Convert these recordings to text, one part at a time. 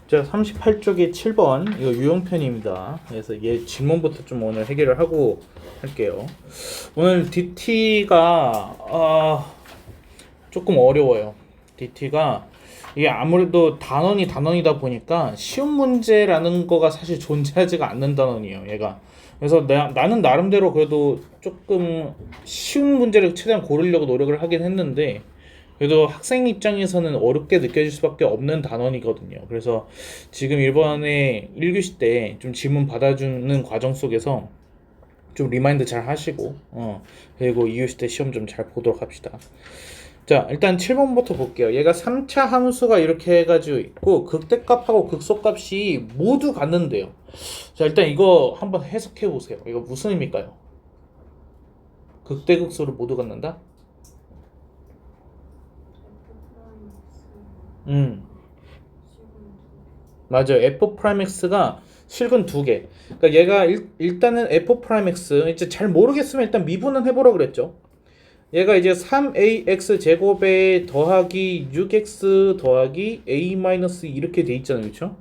자, 38쪽에 7번 이거 유형편입니다. 그래서 얘 질문부터 좀 오늘 해결을 하고 할게요. 오늘 DT가 조금 어려워요. DT가 이게 아무래도 단원이다 보니까 쉬운 문제라는 거가 사실 존재하지가 않는 단원이에요, 얘가. 그래서 나는 나름대로 그래도 조금 쉬운 문제를 최대한 고르려고 노력을 하긴 했는데, 그래도 학생 입장에서는 어렵게 느껴질 수밖에 없는 단원이거든요. 그래서 지금 이번에 1교시 때 좀 질문 받아주는 과정 속에서 좀 리마인드 잘 하시고, 그리고 2교시 때 시험 좀 잘 보도록 합시다. 자, 일단 7번부터 볼게요. 얘가 3차 함수가 이렇게 해가지고 있고, 극대값하고 극소값이 모두 같는데요. 자, 일단 이거 한번 해석해 보세요. 이거 무슨 의미일까요? 극대극소를 모두 갖는다? 맞아요. f'(x가) 실근 두 개. 그러니까 얘가 일단은 f'(x) 이제 잘 모르겠으면 일단 미분은 해보라 그랬죠. 얘가 이제 3ax 제곱에 더하기 6x 더하기 a-2 이렇게 돼 있잖아요, 그렇죠?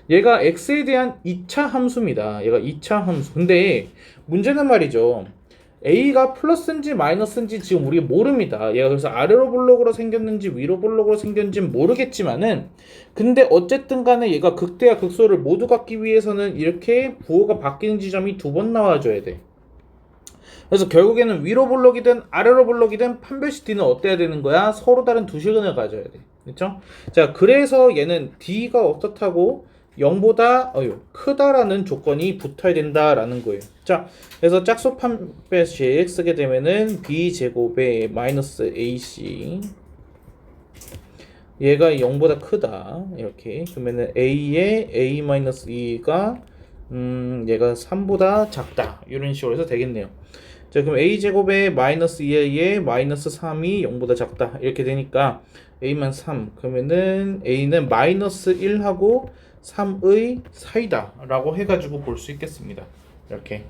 얘가 x에 대한 2차 함수입니다. 얘가 2차 함수. 근데 문제는 말이죠. a가 플러스인지 마이너스인지 지금 우리가 모릅니다. 얘가 그래서 아래로 볼록으로 생겼는지 위로 볼록으로 생겼는지는 모르겠지만은, 근데 어쨌든 간에 얘가 극대와 극소를 모두 갖기 위해서는 이렇게 부호가 바뀌는 지점이 두 번 나와줘야 돼. 그래서 결국에는 위로 볼록이든 아래로 볼록이든 판별식 D는 어때야 되는 거야? 서로 다른 두 실근을 가져야 돼. 그렇죠? 자, 그래서 얘는 D가 어떻다고 0보다 크다라는 조건이 붙어야 된다라는 거예요. 자, 그래서 짝수 판별식 쓰게 되면은 B제곱에 마이너스 AC, 얘가 0보다 크다 이렇게. 그러면은 A에 A-2가 얘가 3보다 작다 이런 식으로 해서 되겠네요. 자, 그럼 a제곱에 마이너스 2a에 마이너스 3이 0보다 작다 이렇게 되니까 a만 3, 그러면은 a는 마이너스 1하고 3의 사이다 라고 해가지고 볼 수 있겠습니다. 이렇게.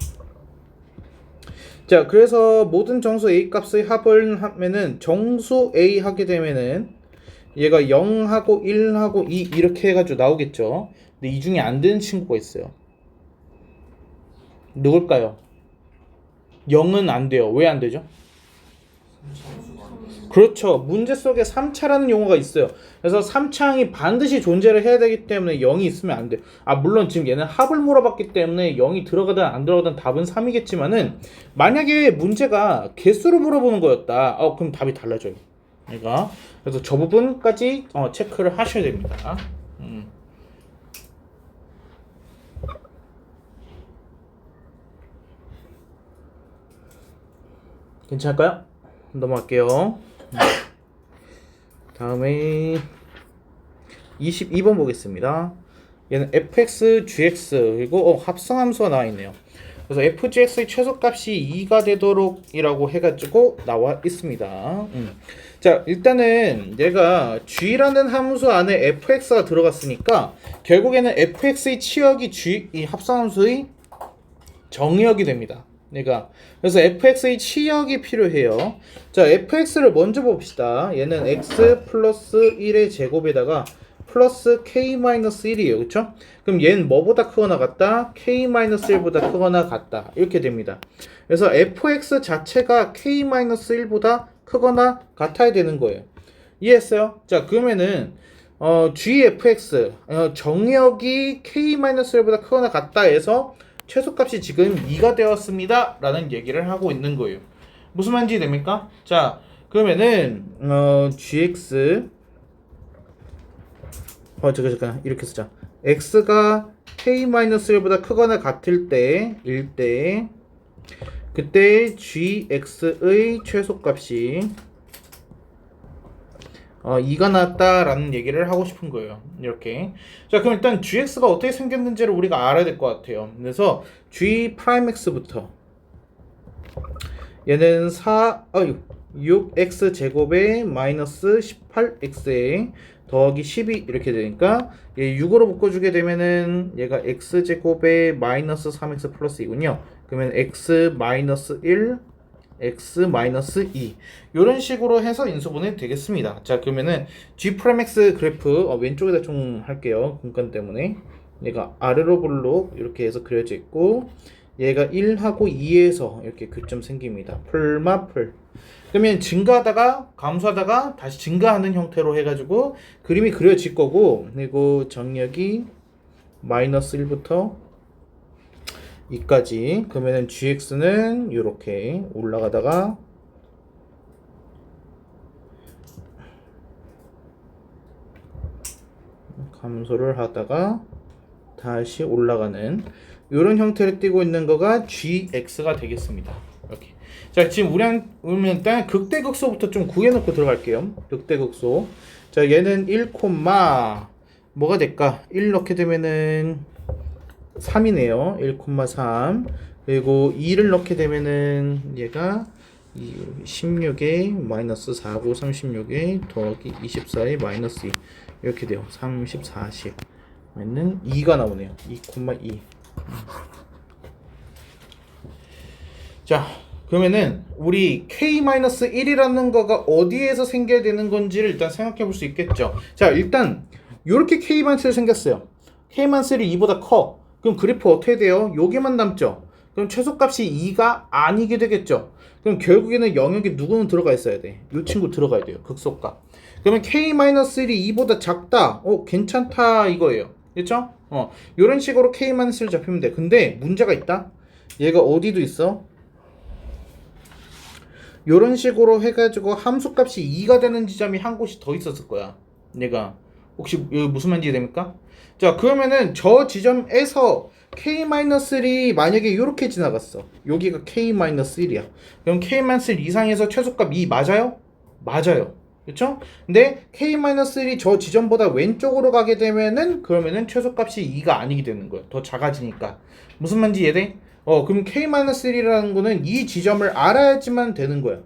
자, 그래서 모든 정수 a 값의 합을 하면은 정수 a 하게 되면은 얘가 0하고 1하고 2 이렇게 해가지고 나오겠죠. 근데 이 중에 안 되는 친구가 있어요. 누굴까요? 0은 안 돼요. 왜 안 되죠? 그렇죠. 문제 속에 3차라는 용어가 있어요. 그래서 3차항이 반드시 존재를 해야 되기 때문에 0이 있으면 안 돼요. 물론 지금 얘는 합을 물어봤기 때문에 0이 들어가든 안 들어가든 답은 3이겠지만은, 만약에 문제가 개수를 물어보는 거였다. 그럼 답이 달라져요. 그러니까 그래서 저 부분까지 체크를 하셔야 됩니다. 괜찮을까요? 넘어갈게요. 다음에 22번 보겠습니다. 얘는 fx, gx 그리고 합성함수가 나와 있네요. 그래서 fgx의 최소값이 2가 되도록 이라고 해가지고 나와 있습니다. 자, 일단은 얘가 g라는 함수 안에 fx가 들어갔으니까 결국에는 fx의 치역이 g 이 합성함수의 정의역이 됩니다. 그래서 fx의 치역이 필요해요. 자, fx를 먼저 봅시다. 얘는 x 플러스 1의 제곱에다가 플러스 k-1이에요. 그쵸? 그럼 얘는 뭐보다 크거나 같다? k-1보다 크거나 같다. 이렇게 됩니다. 그래서 fx 자체가 k-1보다 크거나 같아야 되는 거예요. 이해했어요? 자, 그러면은 gfx 정역이 k-1보다 크거나 같다 해서 최소값이 지금 2가 되었습니다 라는 얘기를 하고 있는 거예요. 무슨 말인지 됩니까? 자, 그러면은 gx 잠깐 이렇게 쓰자. x가 k-1보다 크거나 같을 때 그때 gx의 최소값이 2가 나왔다라는 얘기를 하고 싶은 거예요. 이렇게. 자, 그럼 일단 gx가 어떻게 생겼는지를 우리가 알아야 될 것 같아요. 그래서 g'(x부터 얘는 6x 제곱에 마이너스 18x에 더하기 12 이렇게 되니까 얘 6으로 묶어주게 되면은 얘가 x 제곱에 마이너스 3x 플러스 2군요. 그러면 x 마이너스 1 x 마이너스 2 이런 식으로 해서 인수분해 되겠습니다. 자, 그러면은 g 프라임 x 그래프 왼쪽에다 좀 할게요. 공간 때문에. 얘가 아래로 볼록 이렇게 해서 그려져 있고, 얘가 1하고 2에서 이렇게 교점 생깁니다. 풀마풀. 그러면 증가하다가 감소하다가 다시 증가하는 형태로 해가지고 그림이 그려질 거고, 그리고 정력이 마이너스 1부터 2까지. 그러면은 gx는 이렇게 올라가다가 감소를 하다가 다시 올라가는 이런 형태를 띠고 있는 거가 gx가 되겠습니다. 이렇게. 자, 지금 우리는 일단 극대극소부터 좀 구해놓고 들어갈게요. 극대극소. 자, 얘는 1, 뭐가 될까? 1 넣게 되면은 3이네요. 1,3. 그리고 2를 넣게 되면은 얘가 16에 마이너스 4고 36에 더하기 24에 마이너스 2 이렇게 돼요. 30, 40 는 2가 나오네요. 2,2. 자, 그러면은 우리 k-1이라는 거가 어디에서 생겨야 되는 건지를 일단 생각해 볼 수 있겠죠. 자, 일단 이렇게 k-1 생겼어요. k-1이 2보다 커. 그럼 그래프 어떻게 돼요? 여기만 남죠. 그럼 최소값이 2가 아니게 되겠죠. 그럼 결국에는 영역에 누구는 들어가 있어야 돼? 이 친구 들어가야 돼요. 극소값. 그러면 k-1이 2보다 작다. 괜찮다 이거예요. 그렇죠? 이런 식으로 k-1을 잡히면 돼. 근데 문제가 있다. 얘가 어디도 있어? 이런 식으로 해가지고 함수값이 2가 되는 지점이 한 곳이 더 있었을 거야. 얘가 혹시 여기 무슨 말인지 이해됩니까? 자, 그러면은 저 지점에서 k-1이 만약에 이렇게 지나갔어. 여기가 k-1이야. 그럼 k-1 이상에서 최소값 2 맞아요? 맞아요. 그렇죠? 근데 k-1이 저 지점보다 왼쪽으로 가게 되면은 그러면은 최소값이 2가 아니게 되는 거예요. 더 작아지니까. 무슨 말인지 이해돼? 그럼 k-1이라는 거는 이 지점을 알아야지만 되는 거야.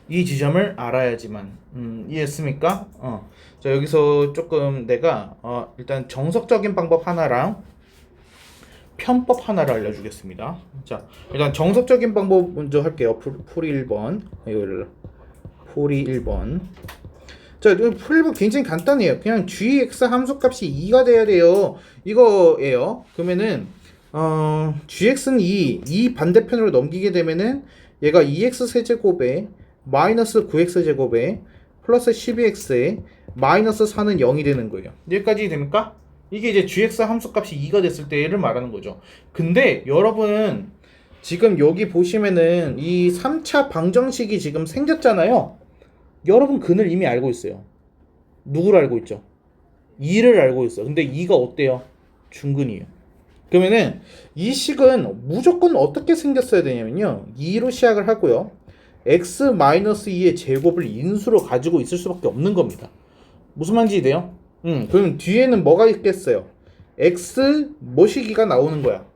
이 지점을 알아야지만. 이해했습니까? 자, 여기서 조금 내가 일단 정석적인 방법 하나랑 편법 하나를 알려주겠습니다. 자, 일단 정석적인 방법 먼저 할게요. 풀이 1번. 이거를 풀이 1번. 자, 풀이 1번 굉장히 간단해요. 그냥 gx 함수값이 2가 돼야 돼요. 이거예요. 그러면은 gx는 2 반대편으로 넘기게 되면은 얘가 2x 세제곱에 마이너스 9x 제곱에 플러스 12x에 마이너스 4는 0이 되는 거예요. 여기까지 됩니까? 이게 이제 gx 함수값이 2가 됐을 때를 말하는 거죠. 근데 여러분 지금 여기 보시면은 이 3차 방정식이 지금 생겼잖아요. 여러분 근을 이미 알고 있어요. 누구를 알고 있죠? 2를 알고 있어. 근데 2가 어때요? 중근이에요. 그러면은 이 식은 무조건 어떻게 생겼어야 되냐면요. 2로 시작을 하고요. x-2의 제곱을 인수로 가지고 있을 수밖에 없는 겁니다. 무슨 말인지 이해돼요? 그럼 뒤에는 뭐가 있겠어요? x 뭐시기가 나오는 거야.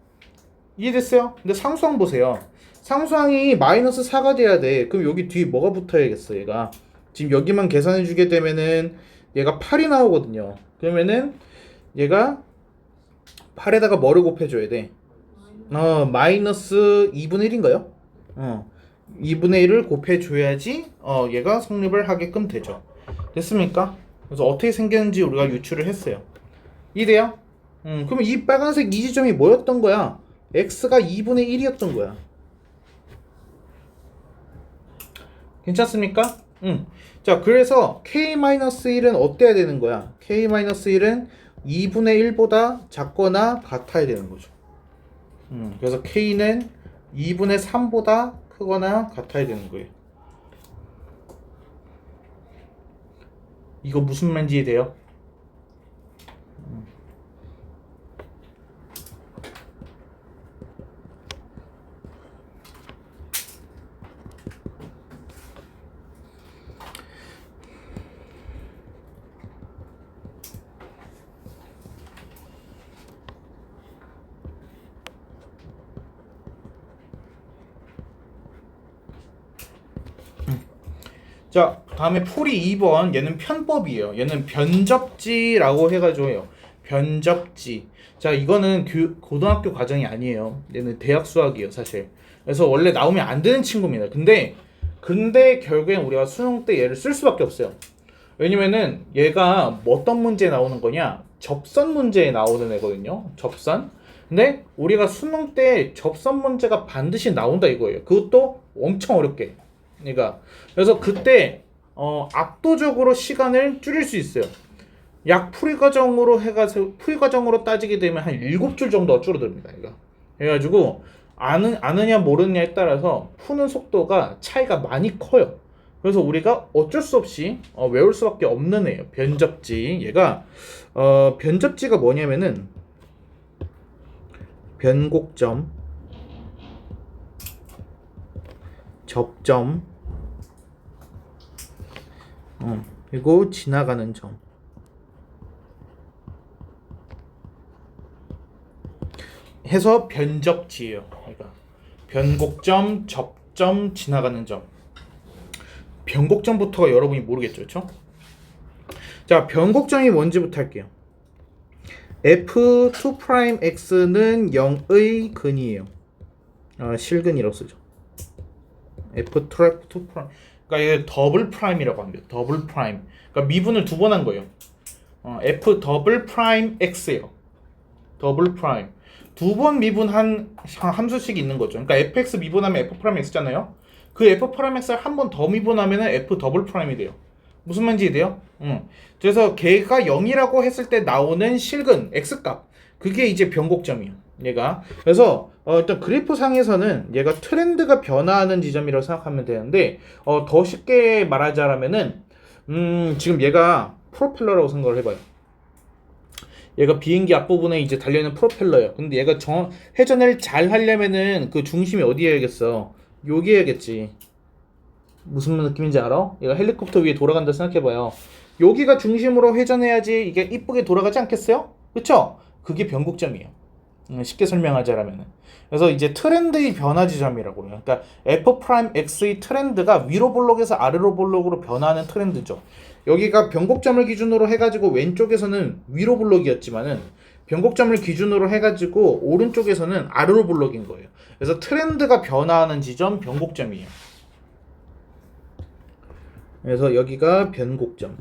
이해됐어요? 근데 상수항 보세요. 상수항이 마이너스 4가 돼야 돼. 그럼 여기 뒤에 뭐가 붙어야겠어, 얘가. 지금 여기만 계산해 주게 되면은 얘가 8이 나오거든요. 그러면은 얘가 8에다가 뭐를 곱해줘야 돼? 마이너스 2분의 1인가요? 2분의 1을 곱해줘야지 얘가 성립을 하게끔 되죠. 됐습니까? 그래서 어떻게 생겼는지 우리가 유추를 했어요. 이래요? 그러면 이 빨간색 이 지점이 뭐였던 거야? x가 2분의 1이었던 거야. 괜찮습니까? 자, 그래서 k-1은 어때야 되는 거야? k-1은 2분의 1보다 작거나 같아야 되는 거죠. 그래서 k는 2분의 3보다 크거나 같아야 되는 거예요. 이거 무슨 말인지 이해돼요? 자, 다음에 풀이 2번. 얘는 편법이에요. 얘는 변접지라고 해가지고 해요. 변접지. 자, 이거는 고등학교 과정이 아니에요. 얘는 대학 수학이에요, 사실. 그래서 원래 나오면 안 되는 친구입니다. 근데 결국엔 우리가 수능 때 얘를 쓸 수밖에 없어요. 왜냐면은 얘가 어떤 문제에 나오는 거냐? 접선 문제에 나오는 애거든요. 접선. 근데 우리가 수능 때 접선 문제가 반드시 나온다 이거예요. 그것도 엄청 어렵게. 그러니까 그래서 그때 압도적으로 시간을 줄일 수 있어요. 약 풀이 과정으로 해가지고 풀이 과정으로 따지게 되면 한 7줄 정도가 줄어듭니다. 이거. 그래가지고 아느냐 모르느냐에 따라서 푸는 속도가 차이가 많이 커요. 그래서 우리가 어쩔 수 없이 외울 수밖에 없는 애예요. 변접지. 얘가 변접지가 뭐냐면은 변곡점, 접점, 그리고 지나가는 점. 해서 변접지예요. 그러니까 변곡점, 접점, 지나가는 점. 변곡점부터가 여러분이 모르겠죠, 그렇죠? 자, 변곡점이 뭔지부터 할게요. F2'X는 0의 근이에요. 실근이라고 쓰죠. F2'. 그러니까 이게 더블 프라임이라고 합니다. 더블 프라임. 그러니까 미분을 두 번 한 거예요. F 더블 프라임 X예요. 더블 프라임. 두 번 미분한 함수식이 있는 거죠. 그러니까 fx 미분하면 f 프라임 x잖아요. 그 f 프라임 x를 한 번 더 미분하면 f 더블 프라임이 돼요. 무슨 말인지 돼요? 그래서 걔가 0이라고 했을 때 나오는 실근 x값, 그게 이제 변곡점이에요. 얘가. 그래서 일단 그래프 상에서는 얘가 트렌드가 변화하는 지점이라고 생각하면 되는데 더 쉽게 말하자면은 지금 얘가 프로펠러라고 생각을 해봐요. 얘가 비행기 앞부분에 이제 달려있는 프로펠러예요. 근데 얘가 회전을 잘 하려면은 그 중심이 어디에야겠어? 여기에야겠지. 무슨 느낌인지 알아? 얘가 헬리콥터 위에 돌아간다 생각해봐요. 여기가 중심으로 회전해야지 이게 이쁘게 돌아가지 않겠어요? 그쵸? 그게 변곡점이에요. 쉽게 설명하자면은. 그래서 이제 트렌드의 변화 지점이라고 해요. 그러니까 F'X의 트렌드가 위로 볼록에서 아래로 볼록으로 변화하는 트렌드죠. 여기가 변곡점을 기준으로 해가지고 왼쪽에서는 위로 볼록이었지만은 변곡점을 기준으로 해가지고 오른쪽에서는 아래로 볼록인 거예요. 그래서 트렌드가 변화하는 지점 변곡점이에요. 그래서 여기가 변곡점.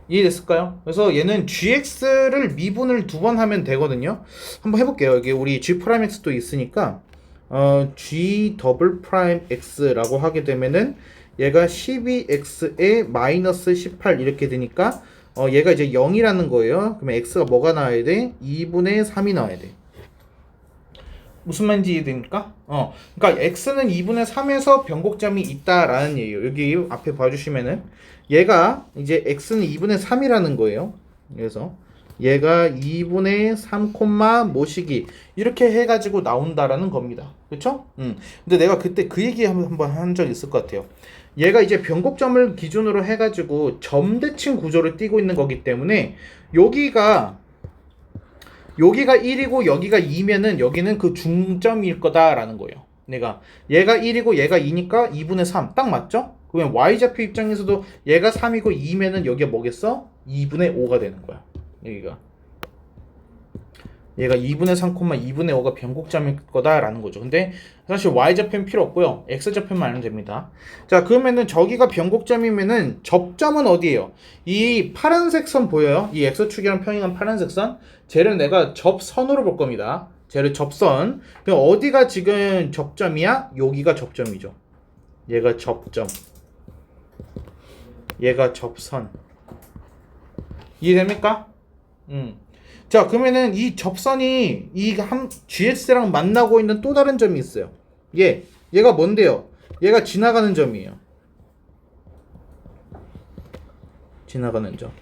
이해됐을까요? 그래서 얘는 gx를 미분을 두 번 하면 되거든요. 한번 해볼게요. 여기 우리 g'x도 있으니까 g 더블 프라임 x라고 하게 되면은 얘가 12x에 마이너스 18 이렇게 되니까 얘가 이제 0이라는 거예요. 그러면 x가 뭐가 나와야 돼? 2분의 3이 나와야 돼. 무슨 말인지 이해됩니까? 그러니까 x는 2분의 3에서 변곡점이 있다라는 얘기예요. 여기 앞에 봐주시면은 얘가 이제 x는 2분의 3이라는 거예요. 그래서 얘가 2분의 3, 모시기 이렇게 해가지고 나온다라는 겁니다. 그쵸? 근데 내가 그때 그 얘기 한번 한 적 있을 것 같아요. 얘가 이제 변곡점을 기준으로 해가지고 점대칭 구조를 띠고 있는 거기 때문에 여기가 1이고 여기가 2면은 여기는 그 중점일 거다라는 거예요. 얘가 1이고 얘가 2니까 2분의 3 딱 맞죠? 그러면 y좌표 입장에서도 얘가 3이고 2면은 여기가 뭐겠어? 2분의 5가 되는 거야. 얘가 2분의 3, 2분의 5가 변곡점일 거다라는 거죠. 근데 사실 y좌표는 필요 없고요. x좌표만 알면 됩니다. 자, 그러면은 저기가 변곡점이면은 접점은 어디예요? 이 파란색 선 보여요? 이 x축이랑 평행한 파란색 선? 쟤를 내가 접선으로 볼 겁니다. 쟤를 접선. 그럼 어디가 지금 접점이야? 여기가 접점이죠. 얘가 접점. 얘가 접선. 이해됩니까? 자, 그러면은 이 접선이 이 GX랑 만나고 있는 또 다른 점이 있어요. 얘가 뭔데요? 얘가 지나가는 점이에요. 지나가는 점.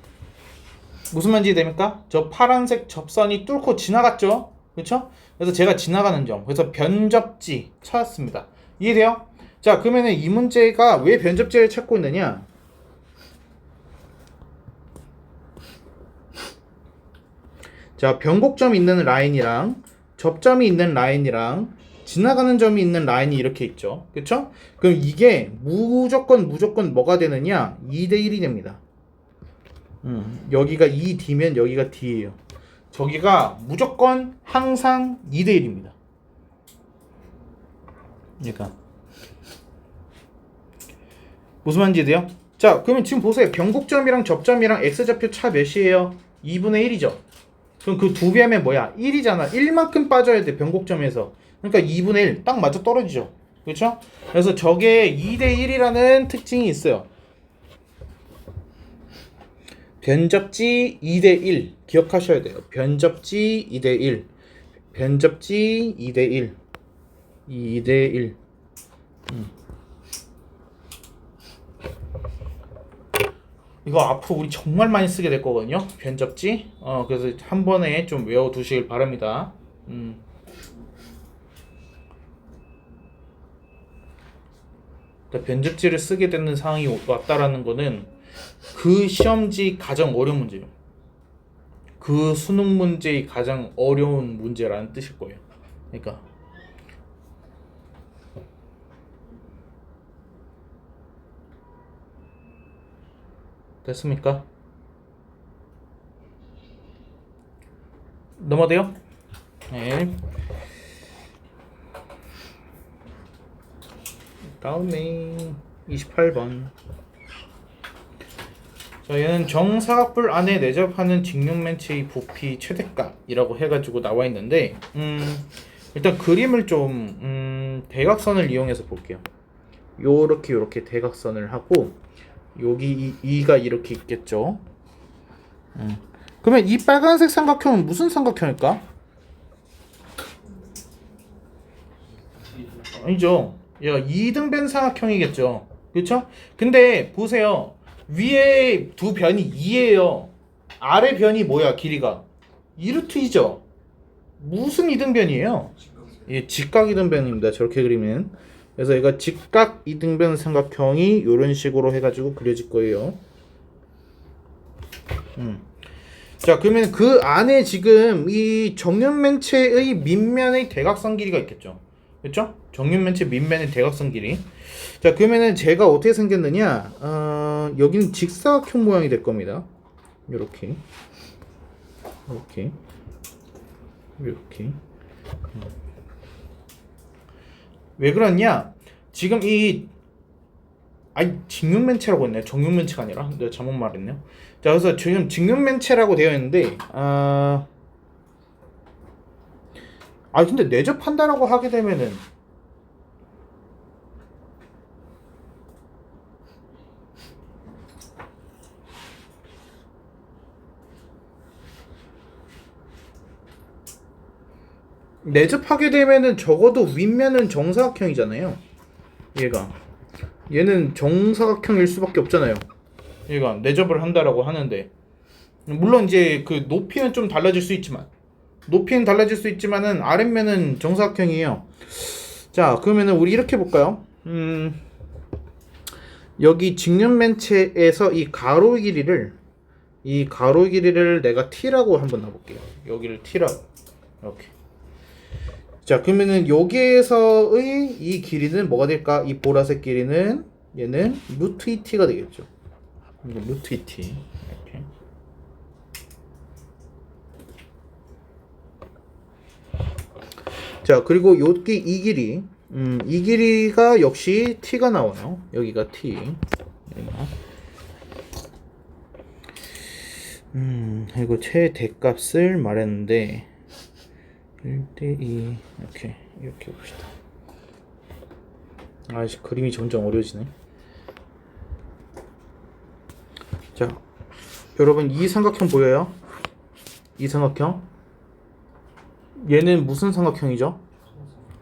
무슨 말인지 됩니까? 저 파란색 접선이 뚫고 지나갔죠? 그렇죠? 그래서 제가 지나가는 점. 그래서 변접지 찾았습니다. 이해돼요? 자, 그러면은 이 문제가 왜 변접지를 찾고 있느냐? 자, 변곡점이 있는 라인이랑 접점이 있는 라인이랑 지나가는 점이 있는 라인이 이렇게 있죠. 그쵸? 그럼 이게 무조건 뭐가 되느냐? 2대 1이 됩니다. 여기가 2D면 여기가 D예요. 저기가 무조건 항상 2대1입니다. 그러니까 무슨 말인지 돼요? 자, 그러면 지금 보세요. 변곡점이랑 접점이랑 x좌표 차 몇이에요? 2분의 1이죠. 그럼 그 두 배 하면 뭐야? 1이잖아. 1만큼 빠져야 돼, 변곡점에서. 그러니까 2분의 1 딱 맞아 떨어지죠. 그렇죠? 그래서 저게 2대 1이라는 특징이 있어요. 변접지 2대 1 기억하셔야 돼요. 변접지 2대 1, 변접지 2대 1, 2대 1. 이거 앞으로 우리 정말 많이 쓰게 될 거거든요. 변접지. 그래서 한 번에 좀 외워두시길 바랍니다. 변접지를 쓰게 되는 상황이 왔다라는 거는 그 시험지 가장 어려운 문제예요. 그 수능 문제의 가장 어려운 문제라는 뜻일 거예요. 그러니까 됐습니까? 넘어돼요? 네. 다음에 28번. 자, 얘는 정사각뿔 안에 내접하는 직육면체의 부피 최대값이라고 해가지고 나와 있는데, 일단 그림을 좀 대각선을 이용해서 볼게요. 요렇게 대각선을 하고 여기 이가 이렇게 있겠죠. 그러면 이 빨간색 삼각형은 무슨 삼각형일까? 아니죠. 얘가 2등변 삼각형이겠죠. 그렇죠? 근데 보세요. 위에 두 변이 2예요. 아래 변이 뭐야? 길이가 2루트이죠. 무슨 2등변이에요? 예, 직각 2등변입니다. 저렇게 그리면. 그래서 얘가 직각 2등변 삼각형이 이런 식으로 해가지고 그려질 거예요. 자, 그러면 그 안에 지금 이 정육면체의 밑면의 대각선 길이가 있겠죠. 그렇죠? 정육면체 밑면의 대각선 길이. 자, 그러면은 제가 어떻게 생겼느냐? 여기는 직사각형 모양이 될 겁니다. 이렇게. 왜 그러냐? 지금 직육면체라고 했네. 정육면체가 아니라 내가 잘못 말했네요. 자, 그래서 지금 직육면체라고 되어 있는데, 근데 내접한다라고 하게 되면은 적어도 윗면은 정사각형이잖아요. 얘는 정사각형일 수밖에 없잖아요. 얘가 내접을 한다라고 하는데, 물론 이제 그 높이는 좀 달라질 수 있지만은 아랫면은 정사각형이에요. 자, 그러면은 우리 이렇게 볼까요? 여기 직육면체에서 이 가로 길이를 내가 t라고 한번 놔볼게요. 여기를 t라고. 이렇게. 자, 그러면은 여기에서의 이 길이는 뭐가 될까? 이 보라색 길이는 얘는 루트 2t가 되겠죠. 이거 루트 2t. 이렇게. 자, 그리고 여기 이 길이가 역시 t가 나와요. 여기가 t. 그리고 최대값을 말했는데 1대2 이렇게 봅시다. 그림이 점점 어려워지네. 자, 여러분 이 삼각형 보여요? 이 삼각형 얘는 무슨 삼각형이죠?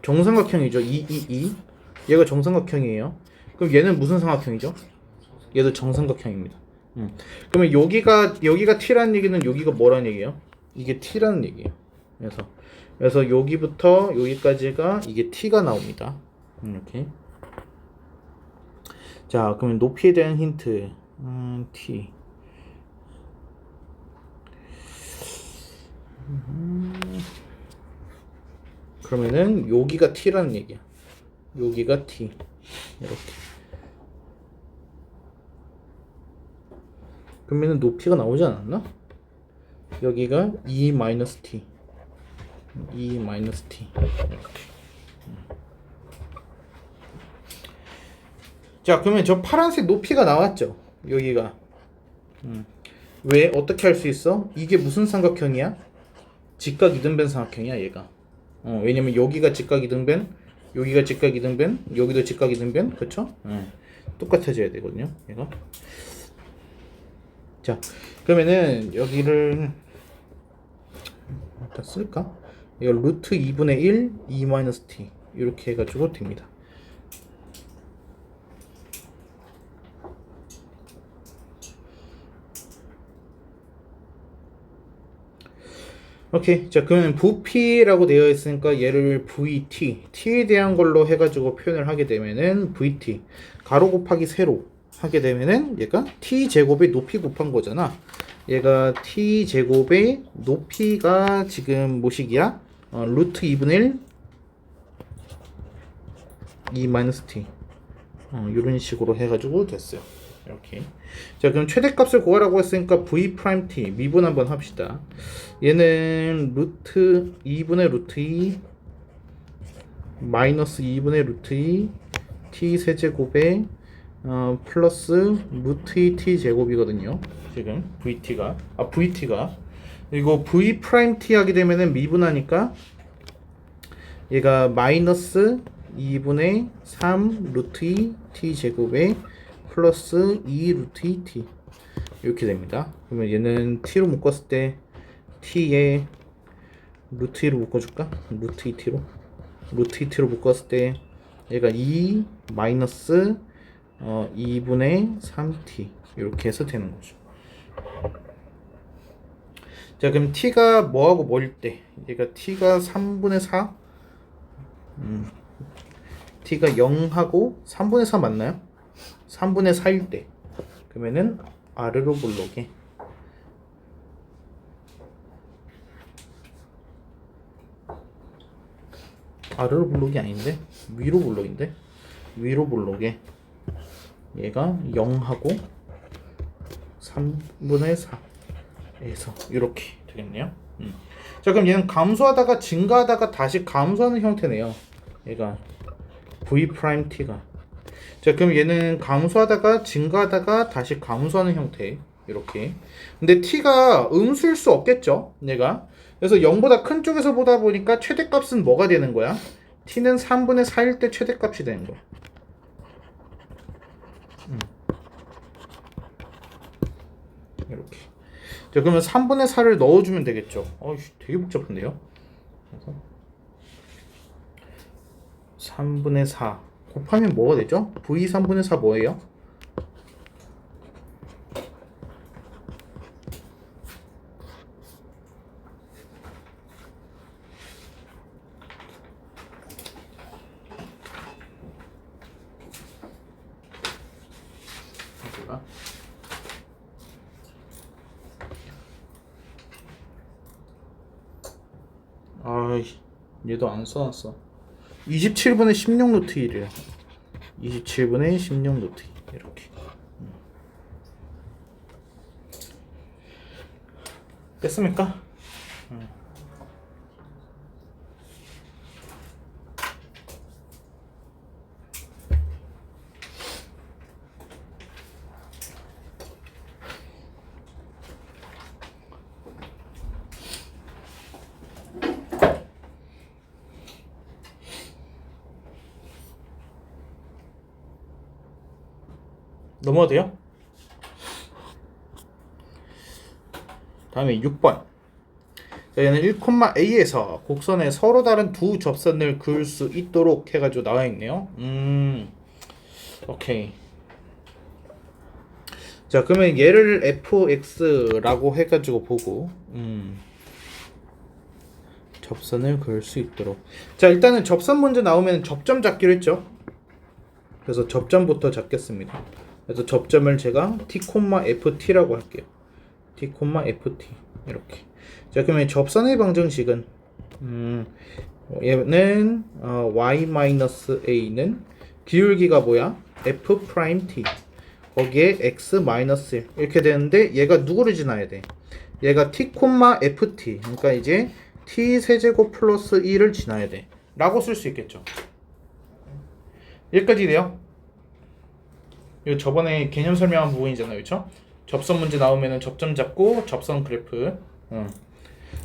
정삼각형이죠. 얘가 정삼각형이에요. 그럼 얘는 무슨 삼각형이죠? 얘도 정삼각형입니다. 그러면 여기가 t라는 얘기는 여기가 뭐라는 얘기예요? 이게 t라는 얘기예요. 그래서 여기부터 여기까지가 이게 t가 나옵니다. 이렇게. 자, 그러면 높이에 대한 힌트. t. 그러면은 여기가 t라는 얘기야. 여기가 t. 이렇게. 그러면은 높이가 나오지 않았나? 여기가 e 마이너스 t, e 마이너스 t 이렇게. 자, 그러면 저 파란색 높이가 나왔죠? 여기가. 왜? 어떻게 할 수 있어? 이게 무슨 삼각형이야? 직각 이등변 삼각형이야, 얘가. 왜냐면 여기가 직각 이등변, 여기가 직각 이등변, 여기도 직각 이등변, 그쵸? 똑같아져야 되거든요, 얘가. 자, 그러면은 여기를 일단 쓸까? 이거 루트 2분의 1, e 마이너스 t 이렇게 해가지고 됩니다. 오케이. 자, 그러면 부피라고 되어 있으니까 얘를 vt, t에 대한 걸로 해가지고 표현을 하게 되면은 vt 가로 곱하기 세로 하게 되면은 얘가 t 제곱의 높이 곱한 거잖아. 얘가 t 제곱의 높이가 지금 뭐식이야? 루트 2분의 1 e 마이너스 t 이런 식으로 해가지고 됐어요. 이렇게. 자, 그럼 최대값을 구하라고 했으니까 v 프라임 t 미분 한번 합시다. 얘는 루트 2분의 루트 2 마이너스 2분의 루트 2 t 세제곱에 플러스 루트 2 t 제곱이거든요. 지금 vt가 이거 v 프라임 t 하게 되면은 미분하니까 얘가 마이너스 2분의 3 루트 2 t 제곱에 플러스 2 루트 2t 이렇게 됩니다. 그러면 얘는 t로 묶었을 때 t에 루트 2로 묶어줄까? 루트 2t로 루트 2t로 묶었을 때 얘가 2 마이너스 2분의 3t 이렇게 해서 되는 거죠. 자, 그럼 t가 뭐하고 뭐일 때? 얘가 t가 3분의 4 t가 0하고 3분의 4 맞나요? 3분의 4일 때 그러면은 아래로 볼록에 아래로 볼록이 아닌데 위로 볼록인데 위로 볼록에 얘가 0하고 3분의 4에서 이렇게 되겠네요. 자, 그럼 얘는 감소하다가 증가하다가 다시 감소하는 형태네요. 얘가 v 프라임 t가. 자, 그럼 얘는 감소하다가 증가하다가 다시 감소하는 형태 이렇게. 근데 t가 음수일 수 없겠죠, 얘가. 그래서 0보다 큰 쪽에서 보다 보니까 최대값은 뭐가 되는 거야? t는 3분의 4일 때 최대값이 되는 거야. 이렇게. 자, 그러면 3분의 4를 넣어주면 되겠죠. 되게 복잡한데요. 그래서 3분의 4 곱하면 뭐가 되죠? v 3분의 4 뭐예요? 얘도 안 써놨어. 27분의 16 루트 1이야. 27분의 16 루트 2 이렇게. 됐습니까? 넘어가도 돼요? 다음에 6번. 자, 얘는 1,a에서 곡선에 서로 다른 두 접선을 그을 수 있도록 해가지고 나와 있네요. 오케이. 자, 그러면 얘를 fx라고 해가지고 보고 접선을 그을 수 있도록. 자, 일단은 접선 먼저 나오면 접점 잡기로 했죠. 그래서 접점부터 잡겠습니다. 그래서 접점을 제가 t, ft라고 할게요. t, ft 이렇게. 자, 그러면 접선의 방정식은 얘는 y-a는 기울기가 뭐야? f 프라임 t 거기에 x 마이너스 1 이렇게 되는데 얘가 누구를 지나야 돼? 얘가 t, ft. 그러니까 이제 t 세제곱 플러스 2를 지나야 돼. 라고 쓸 수 있겠죠. 여기까지 돼요. 이거 저번에 개념 설명한 부분이잖아요. 그렇죠? 접선 문제 나오면은 접점 잡고 접선 그래프.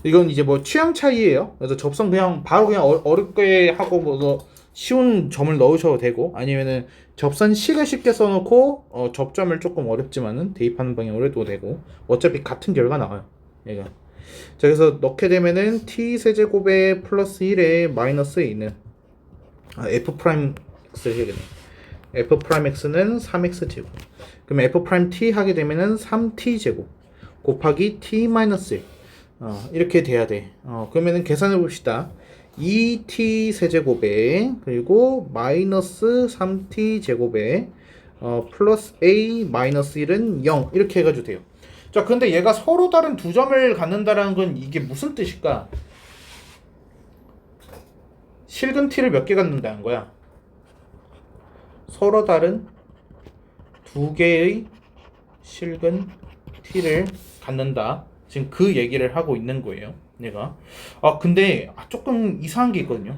이건 이제 뭐 취향 차이예요. 그래서 접선 그냥 바로 그냥 어렵게 하고 뭐 쉬운 점을 넣으셔도 되고, 아니면은 접선식을 쉽게 써놓고 접점을 조금 어렵지만은 대입하는 방향으로 해도 되고, 어차피 같은 결과 나와요. 얘가. 자, 그래서 넣게 되면은 t 세제곱에 플러스 1에 마이너스 a는 f 프라임 x를 해야겠네. f 프라임 x는 3x 제곱. 그럼 f 프라임 t 하게 되면은 3t 제곱 곱하기 t 마이너스 1. 이렇게 돼야 돼. 그러면은 계산해 봅시다. 2t 세제곱에 그리고 마이너스 3t 제곱에 플러스 a 마이너스 1은 0 이렇게 해가지고 돼요. 자, 근데 얘가 서로 다른 두 점을 갖는다라는 건 이게 무슨 뜻일까? 실근 t를 몇 개 갖는다는 거야? 서로 다른 두 개의 실근 t를 갖는다. 지금 그 얘기를 하고 있는 거예요. 얘가. 근데 조금 이상한 게 있거든요.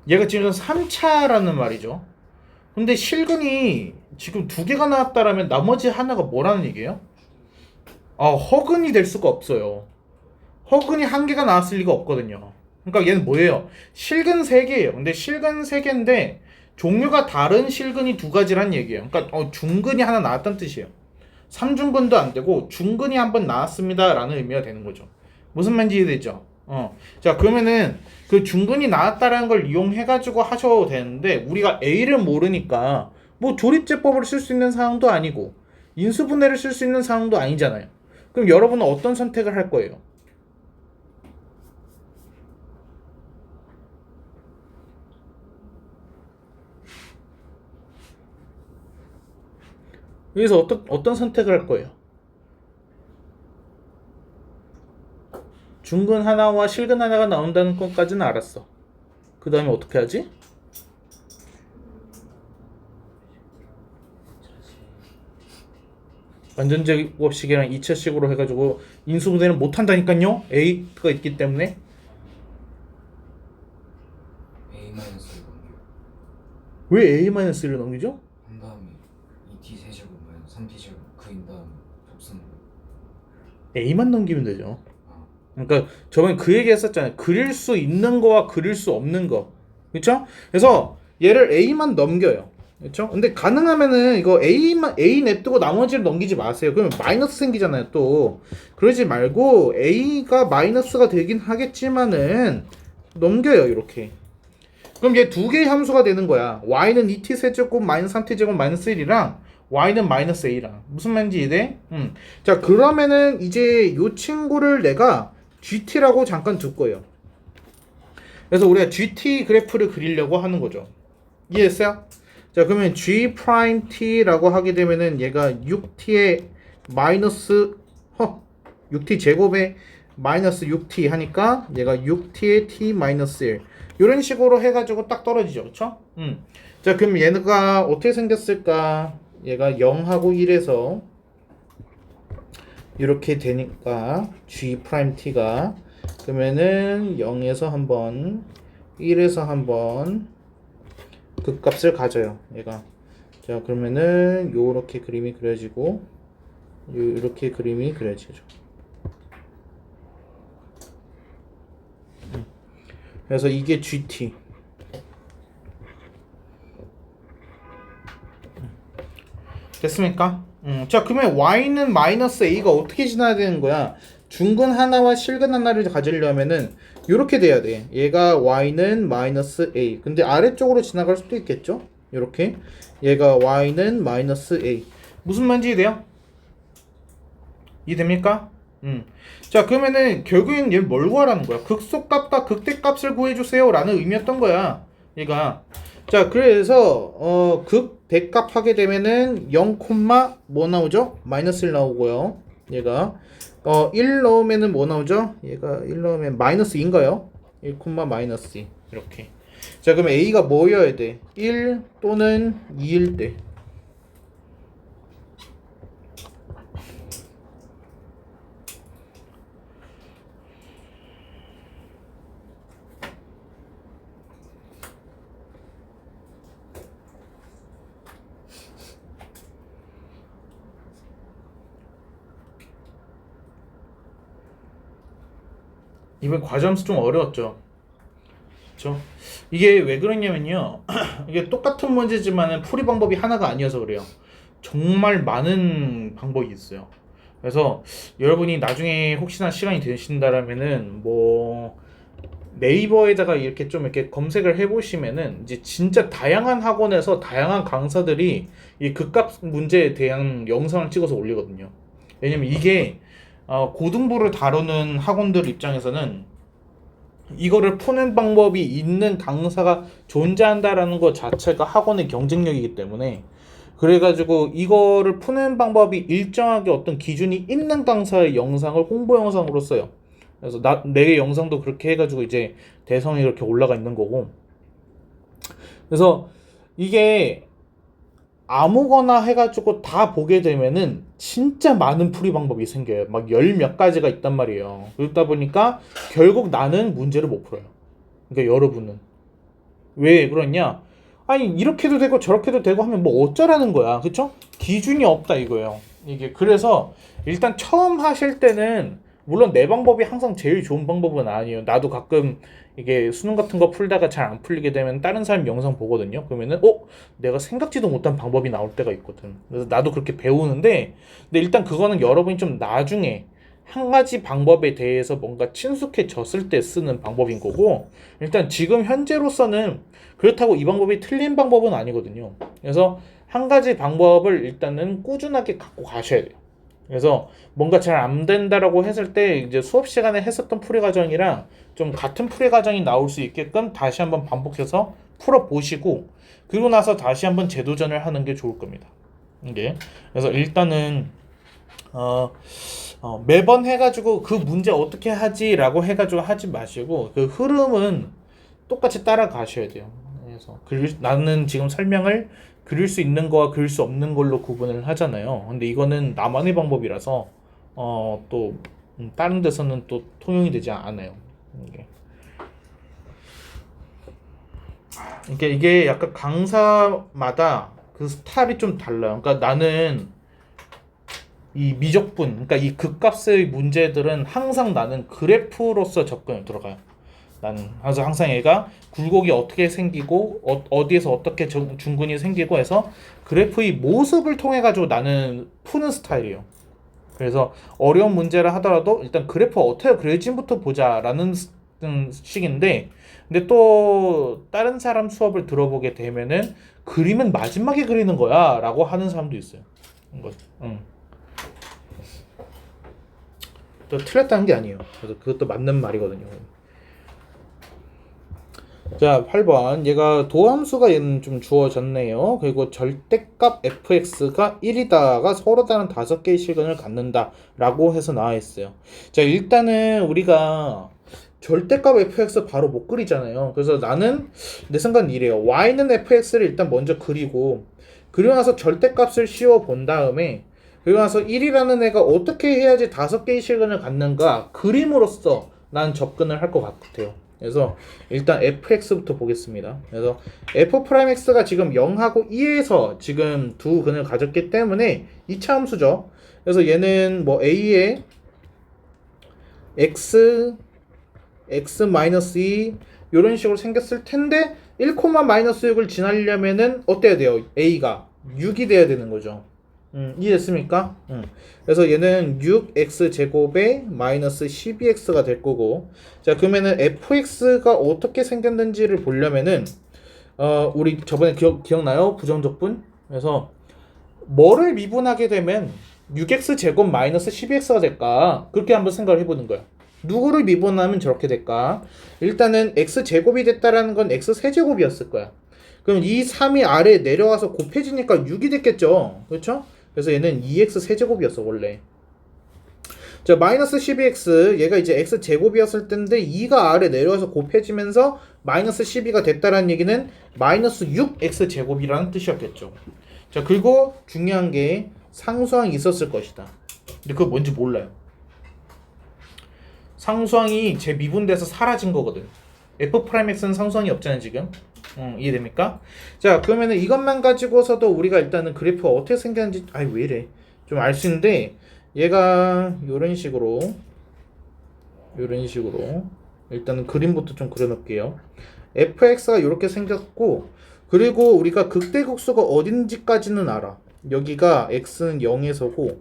얘가 지금 3차라는 말이죠. 근데 실근이 지금 두 개가 나왔다라면 나머지 하나가 뭐라는 얘기예요? 허근이 될 수가 없어요. 허근이 한 개가 나왔을 리가 없거든요. 그러니까 얘는 뭐예요? 실근 3개예요. 근데 실근 3개인데 종류가 다른 실근이 두 가지란 얘기예요. 그러니까 중근이 하나 나왔다는 뜻이에요. 3중근도 안 되고 중근이 한번 나왔습니다 라는 의미가 되는 거죠. 무슨 말인지 이해되죠? 자, 그러면은 그 중근이 나왔다라는 걸 이용해 가지고 하셔도 되는데, 우리가 A를 모르니까 뭐 조립제법을 쓸 수 있는 상황도 아니고 인수분해를 쓸 수 있는 상황도 아니잖아요. 그럼 여러분은 어떤 선택을 할 거예요? 여기서 어떤 선택을 할 거예요? 중근 하나와 실근 하나가 나온다는 것까지는 알았어. 그 다음에 어떻게 하지? 완전제곱식이랑 2차식으로 해가지고 인수분해는 못한다니까요? A가 있기 때문에. A-를 넘겨. 왜 A-를 넘기죠? 한 다음에 2t 세제곱 마이너스 3t 제곱 그인 다음에 접선. A만 넘기면 되죠. 그러니까 저번에 그 얘기 했었잖아요. 그릴 수 있는 거와 그릴 수 없는 거. 그렇죠? 그래서 얘를 A만 넘겨요. 그렇죠? 근데 가능하면은 이거 A 냅두고 나머지를 넘기지 마세요. 그러면 마이너스 생기잖아요, 또. 그러지 말고 A가 마이너스가 되긴 하겠지만은 넘겨요, 이렇게. 그럼 얘 두 개의 함수가 되는 거야. y는 2t 세제곱 마이너스 3t 제곱 마이너스 1이랑 y는 마이너스 a랑. 무슨 말인지 이해돼? 자, 그러면은 이제 요 친구를 내가 gt라고 잠깐 둘 거예요. 그래서 우리가 gt 그래프를 그리려고 하는 거죠. 이해했어요? 자, 그러면 g 프라임 t라고 하게 되면은 얘가 6t에 마이너스 6t 제곱에 마이너스 6t 하니까 얘가 6t에 t 마이너스 1 이런 식으로 해가지고 딱 떨어지죠. 그쵸? 자, 그럼 얘가 어떻게 생겼을까? 얘가 0하고 1에서 이렇게 되니까 g 프라임 t가 그러면은 0에서 한번 1에서 한번 그 값을 가져요. 얘가. 자, 그러면은 요렇게 그림이 그려지고 요렇게 그림이 그려지죠. 그래서 이게 GT. 됐습니까? 자, 그러면 Y는 마이너스 A가 어떻게 지나야 되는 거야? 중근 하나와 실근 하나를 가지려면은 이렇게 돼야 돼. 얘가 Y는 마이너스 A. 근데 아래쪽으로 지나갈 수도 있겠죠? 이렇게. 얘가 Y는 마이너스 A. 무슨 말인지 이해돼요? 이해됩니까? 자, 그러면은 결국엔 얘를 뭘 구하라는 거야? 극소값과 극대값을 구해주세요 라는 의미였던 거야, 얘가. 자, 그래서 극대값 하게 되면은 0, 뭐 나오죠? 마이너스 1 나오고요. 얘가 1 넣으면은 뭐 나오죠? 얘가 1 넣으면 마이너스 2인가요? 1, 마이너스 2 이렇게. 자, 그러면 A가 뭐여야 돼? 1 또는 2일 때. 이번 과점수 좀 어려웠죠. 그렇죠? 이게 왜 그러냐면요. 이게 똑같은 문제지만은 풀이 방법이 하나가 아니어서 그래요. 정말 많은 방법이 있어요. 그래서 여러분이 나중에 혹시나 시간이 되신다라면은 뭐 네이버에다가 이렇게 좀 이렇게 검색을 해보시면은 이제 진짜 다양한 학원에서 다양한 강사들이 이 극값 문제에 대한 영상을 찍어서 올리거든요. 왜냐면 이게 고등부를 다루는 학원들 입장에서는 이거를 푸는 방법이 있는 강사가 존재한다라는 것 자체가 학원의 경쟁력이기 때문에 그래가지고 이거를 푸는 방법이 일정하게 어떤 기준이 있는 강사의 영상을 홍보 영상으로 써요. 그래서 내 영상도 그렇게 해가지고 이제 대성이 그렇게 올라가 있는 거고. 그래서 이게 아무거나 해가지고 다 보게 되면은 진짜 많은 풀이 방법이 생겨요. 막 열 몇 가지가 있단 말이에요. 그러다 보니까 결국 나는 문제를 못 풀어요. 그러니까 여러분은 왜 그러냐? 아니 이렇게도 되고 저렇게도 되고 하면 뭐 어쩌라는 거야, 그쵸? 기준이 없다 이거예요. 이게 그래서 일단 처음 하실 때는 물론 내 방법이 항상 제일 좋은 방법은 아니에요. 나도 가끔 이게 수능 같은 거 풀다가 잘 안 풀리게 되면 다른 사람 영상 보거든요. 그러면은 내가 생각지도 못한 방법이 나올 때가 있거든. 그래서 나도 그렇게 배우는데 근데 일단 그거는 여러분이 좀 나중에 한 가지 방법에 대해서 뭔가 친숙해졌을 때 쓰는 방법인 거고 일단 지금 현재로서는 그렇다고 이 방법이 틀린 방법은 아니거든요. 그래서 한 가지 방법을 일단은 꾸준하게 갖고 가셔야 돼요. 그래서 뭔가 잘 안 된다라고 했을 때 이제 수업 시간에 했었던 풀이 과정이랑 좀 같은 풀이 과정이 나올 수 있게끔 다시 한번 반복해서 풀어 보시고 그리고 나서 다시 한번 재도전을 하는 게 좋을 겁니다. 이게 그래서 일단은 매번 해가지고 그 문제 어떻게 하지라고 해가지고 하지 마시고 그 흐름은 똑같이 따라가셔야 돼요. 그래서 나는 지금 설명을 그릴 수 있는 거와 그릴 수 없는 걸로 구분을 하잖아요. 근데 이거는 나만의 방법이라서 또 다른 데서는 또 통용이 되지 않아요. 이게 약간 강사마다 그 스타일이 좀 달라요. 그러니까 나는 이 미적분, 그러니까 이 극값의 문제들은 항상 나는 그래프로서 접근을 들어가요. 나는 항상 얘가 굴곡이 어떻게 생기고 어디에서 어떻게 중근이 생기고 해서 그래프의 모습을 통해 가지고 나는 푸는 스타일이에요. 그래서 어려운 문제를 하더라도 일단 그래프 어떻게 그려진부터 보자라는 식인데 근데 또 다른 사람 수업을 들어보게 되면은 그림은 마지막에 그리는 거야 라고 하는 사람도 있어요. 또 틀렸다는 게 아니에요. 그래서 그것도 맞는 말이거든요. 자, 8번. 얘가 도함수가 얘는 좀 주어졌네요. 그리고 절대값 fx가 1이다가 서로 다른 5개의 실근을 갖는다 라고 해서 나와 있어요. 자, 일단은 우리가 절대값 fx 바로 못 그리잖아요. 그래서 나는 내 생각은 이래요. y는 fx를 일단 먼저 그리고 나서 절대값을 씌워 본 다음에 그리고 나서 1이라는 애가 어떻게 해야지 5개의 실근을 갖는가 그림으로써 난 접근을 할 것 같아요. 그래서 일단 fx부터 보겠습니다. 그래서 f'x가 지금 0하고 2에서 지금 두 근을 가졌기 때문에 2차 함수죠. 그래서 얘는 뭐 a의 x 2 이런 식으로 생겼을 텐데 1,-6을 지나려면은 어때야 돼요? a가 6이 돼야 되는 거죠. 이해됐습니까? 그래서 얘는 6x제곱에 마이너스 12x가 될 거고 자 그러면은 fx가 어떻게 생겼는지를 보려면은 우리 저번에 기억나요? 부정적분? 그래서 뭐를 미분하게 되면 6x제곱 마이너스 12x가 될까? 그렇게 한번 생각을 해보는 거야. 누구를 미분하면 저렇게 될까? 일단은 x제곱이 됐다라는 건 x세제곱이었을 거야. 그럼 이 3이 아래에 내려와서 곱해지니까 6이 됐겠죠? 그렇죠? 그래서 얘는 2x 세제곱이었어 원래. 자 마이너스 12x 얘가 이제 x 제곱이었을 텐데 2가 아래 내려와서 곱해지면서 마이너스 12가 됐다라는 얘기는 마이너스 6x 제곱이라는 뜻이었겠죠. 자 그리고 중요한 게 상수항이 있었을 것이다. 근데 그거 뭔지 몰라요. 상수항이 재미분돼서 사라진 거거든. f'x는 상수항이 없잖아요 지금. 이해됩니까? 자 그러면은 이것만 가지고서도 우리가 일단은 그래프가 어떻게 생겼는지 왜 이래 좀 알 수 있는데 얘가 이런 식으로 이런 식으로 일단은 그림부터 좀 그려놓을게요. fx가 이렇게 생겼고, 그리고 우리가 극대극소가 어딘지까지는 알아. 여기가 x는 0에서고,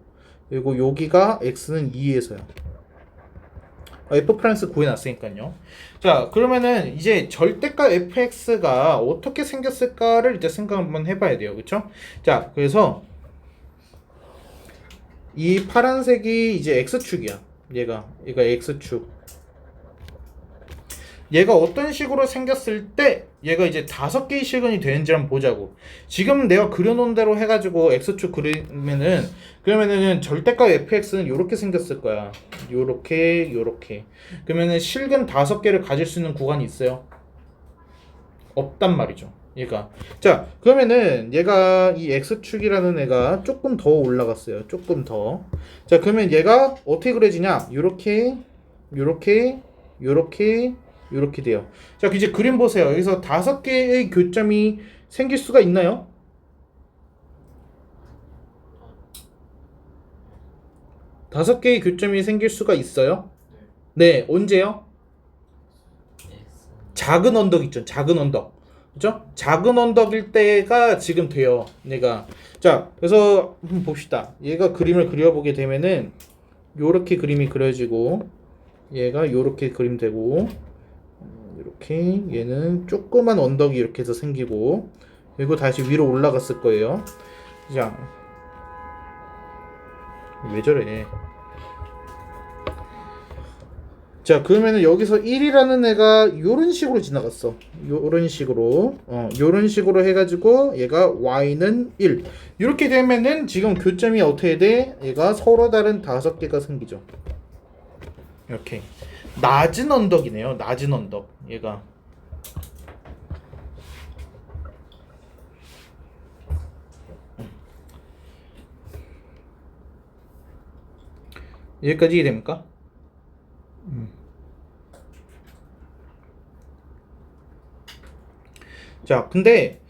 그리고 여기가 x는 2에서요. f 프랑스 구해놨으니까요. 자, 그러면은 이제 절대값 fx가 어떻게 생겼을까를 이제 생각 한번 해봐야 돼요. 그쵸? 자, 그래서 이 파란색이 이제 x축이야. 얘가 x축. 얘가 어떤 식으로 생겼을 때 얘가 이제 5개의 실근이 되는지 한번 보자고. 지금 내가 그려놓은 대로 해가지고 x축 그러면은 절대값 fx는 이렇게 생겼을 거야. 요렇게. 그러면은 실근 5개를 가질 수 있는 구간이 있어요? 없단 말이죠. 얘가. 자, 그러면은 얘가 이 x축이라는 애가 조금 더 올라갔어요. 조금 더. 자, 그러면 얘가 어떻게 그려지냐? 요렇게 돼요. 자, 이제 그림 보세요. 여기서 5개의 교점이 생길 수가 있나요? 다섯 개의 교점이 생길 수가 있어요? 네, 언제요? 작은 언덕 있죠. 작은 언덕. 그죠? 작은 언덕일 때가 지금 돼요. 얘가. 자, 그래서 한번 봅시다. 얘가 그림을 그려보게 되면은 요렇게 그림이 그려지고, 얘가 요렇게 그림 되고, 이렇게 얘는 조그만 언덕이 이렇게 해서 생기고, 그리고 다시 위로 올라갔을 거예요. 자, 왜 저래? 자, 그러면은 여기서 1이라는 애가 요런 식으로 지나갔어. 요런 식으로. 요런 식으로 해가지고 얘가 y는 1. 이렇게 되면은 지금 교점이 어떻게 돼? 얘가 서로 다른 5개가 생기죠. 이렇게. 낮은 언덕이네요. 낮은 언덕. 얘가. 여기까지 이해됩니까? 자, 근데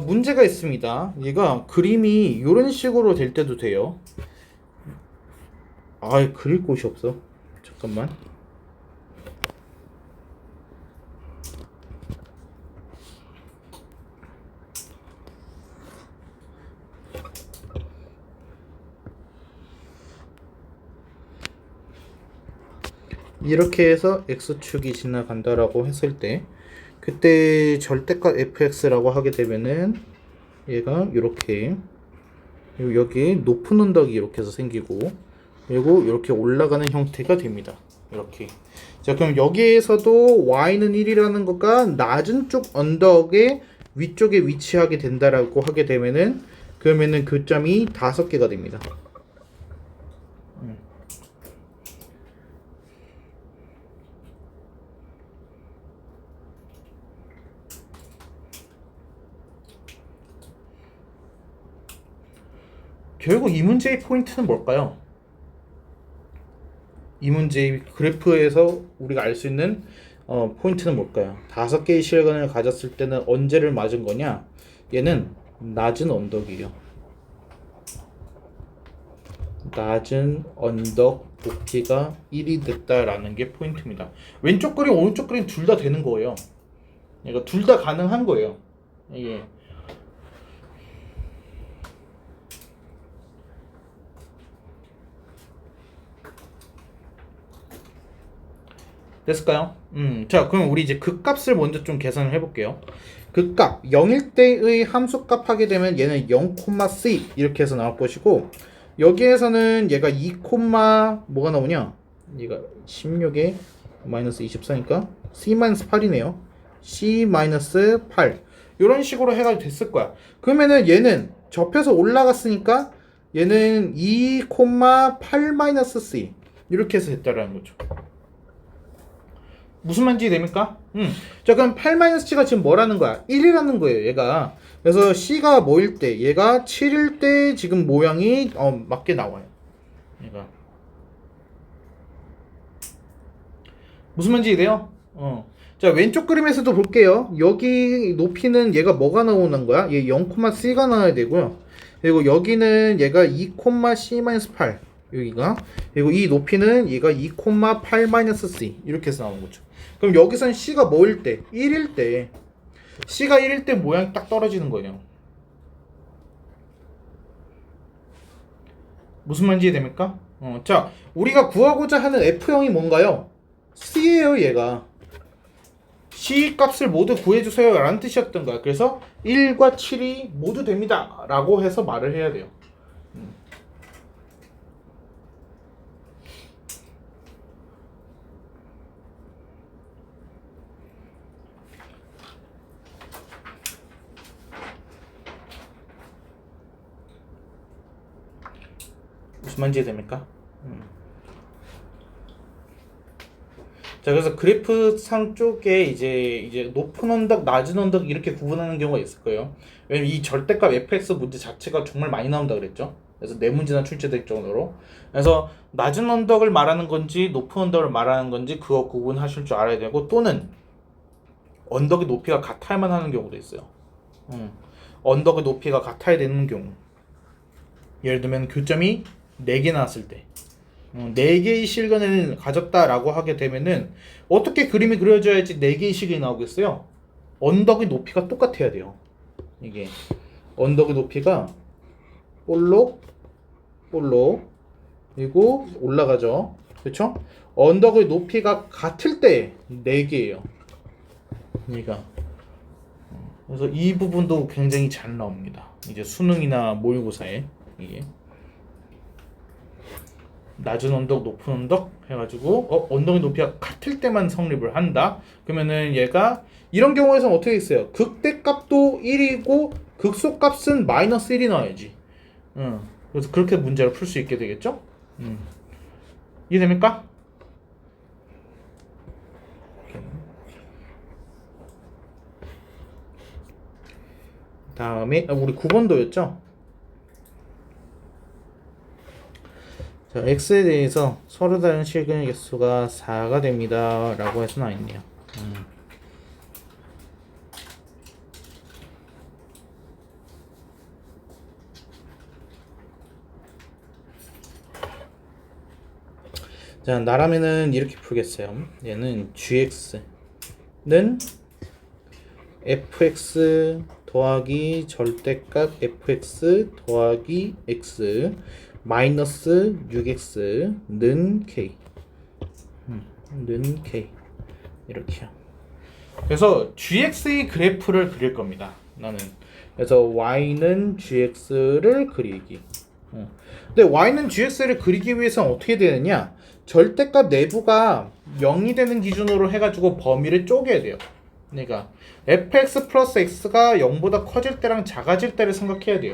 문제가 있습니다. 얘가 그림이 이런 식으로 될 때도 돼요. 아, 그릴 곳이 없어. 잠깐만. 이렇게 해서 x축이 지나간다라고 했을 때, 그때 절대값 fx라고 하게 되면은 얘가 이렇게, 그리고 여기 높은 언덕이 이렇게 해서 생기고, 그리고 이렇게 올라가는 형태가 됩니다. 이렇게. 자, 그럼 여기에서도 y는 1이라는 거가 낮은 쪽 언덕의 위쪽에 위치하게 된다라고 하게 되면은, 그러면은 교점이 5개가 됩니다. 결국 이 문제의 포인트는 뭘까요? 이 문제의 그래프에서 우리가 알 수 있는 포인트는 뭘까요? 5개의 실근을 가졌을 때는 언제를 맞은 거냐? 얘는 낮은 언덕이에요. 낮은 언덕 높이가 1이 됐다라는 게 포인트입니다. 왼쪽 그림, 오른쪽 그림 둘 다 되는 거예요. 그러니까 둘 다 가능한 거예요. 이게. 됐을까요? 자, 그럼 우리 이제 극값을 먼저 좀 계산을 해볼게요. 극값 0일 때의 함수값 하게 되면 얘는 0,c 이렇게 해서 나올 것이고, 여기에서는 얘가 2, 뭐가 나오냐? 얘가 16에 마이너스 24니까 c-8이네요. c-8 이런 식으로 해가지고 됐을 거야. 그러면은 얘는 접해서 올라갔으니까 얘는 2,8-c 이렇게 해서 됐다라는 거죠. 무슨 말인지 됩니까? 자, 그럼 8-c가 지금 뭐라는 거야? 1이라는 거예요, 얘가. 그래서 c가 뭐일 때? 얘가 7일 때 지금 모양이 맞게 나와요. 얘가. 무슨 말인지 돼요? 자, 왼쪽 그림에서도 볼게요. 여기 높이는 얘가 뭐가 나오는 거야? 얘 0,c가 나와야 되고요. 그리고 여기는 얘가 2,c-8. 여기가. 그리고 이 높이는 얘가 2,8-c 이렇게 해서 나오는 거죠. 그럼 여기선 c가 뭐일 때? 1일 때. c가 1일 때 모양이 딱 떨어지는 거예요. 무슨 말인지 이해됩니까? 자, 우리가 구하고자 하는 F형이 뭔가요? C예요, 얘가. C 값을 모두 구해주세요 라는 뜻이었던 거야. 그래서 1과 7이 모두 됩니다 라고 해서 말을 해야 돼요. 무슨 말인지 이해됩니까? 자, 그래서 그래프상 쪽에 이제 높은 언덕, 낮은 언덕 이렇게 구분하는 경우가 있을 거예요. 왜냐면 이 절대값 fx 문제 자체가 정말 많이 나온다 그랬죠. 그래서 네 문제나 출제될 정도로. 그래서 낮은 언덕을 말하는 건지 높은 언덕을 말하는 건지 그거 구분하실 줄 알아야 되고, 또는 언덕의 높이가 같아야만 하는 경우도 있어요. 언덕의 높이가 같아야 되는 경우. 예를 들면 교점이 4개 나왔을 때 4개의 실근을 가졌다라고 하게 되면은 어떻게 그림이 그려져야지 4개의 실근이 나오겠어요? 언덕의 높이가 똑같아야 돼요. 이게 언덕의 높이가 볼록 그리고 올라가죠. 그렇죠? 언덕의 높이가 같을 때 4개예요. 그러니까 그래서 이 부분도 굉장히 잘 나옵니다. 이제 수능이나 모의고사에 이게 낮은 언덕, 높은 언덕 해가지고 언덕의 높이가 같을 때만 성립을 한다. 그러면은 얘가 이런 경우에서는 어떻게 있어요? 극대값도 1이고 극소값은 마이너스 1이 나와야지. 그래서 그렇게 문제를 풀 수 있게 되겠죠? 이해됩니까? 다음에 우리 9번도였죠? 자, x에 대해서 서로 다른 실근의 개수가 4가 됩니다 라고 해서 나있네요. 자, 나라면은 이렇게 풀겠어요. 얘는 gx는 fx 더하기 절대값 fx 더하기 x 마이너스 6x는 k 는 k 이렇게요. 그래서 gx의 그래프를 그릴 겁니다. 나는 그래서 y는 gx를 그리기. 근데 y는 gx를 그리기 위해서는 어떻게 되느냐? 절대값 내부가 0이 되는 기준으로 해가지고 범위를 쪼개야 돼요. 그러니까 fx 플러스 x가 0보다 커질 때랑 작아질 때를 생각해야 돼요.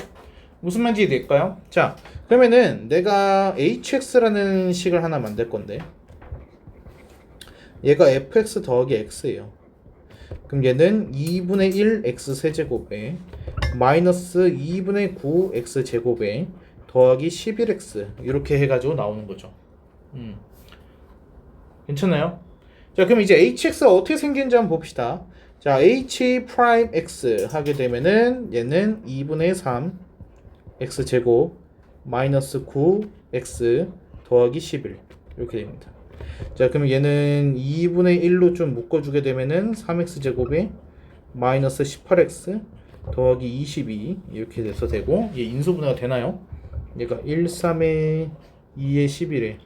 무슨 말인지 이해될까요? 자, 그러면은 내가 hx라는 식을 하나 만들 건데 얘가 fx 더하기 x예요. 그럼 얘는 2분의 1 x 세제곱에 마이너스 2분의 9 x 제곱에 더하기 11x 이렇게 해가지고 나오는 거죠. 괜찮나요? 자, 그럼 이제 hx가 어떻게 생긴지 한번 봅시다. 자, h 프라임 x 하게 되면은 얘는 2분의 3 x 제곱 마이너스 9 x 더하기 11 이렇게 됩니다. 자, 그럼 얘는 2분의 1로 좀 묶어주게 되면은 3x 제곱에 마이너스 18x 더하기 22 이렇게 돼서 되고, 얘 인수분해가 되나요? 얘가 1, 3에 2에 11에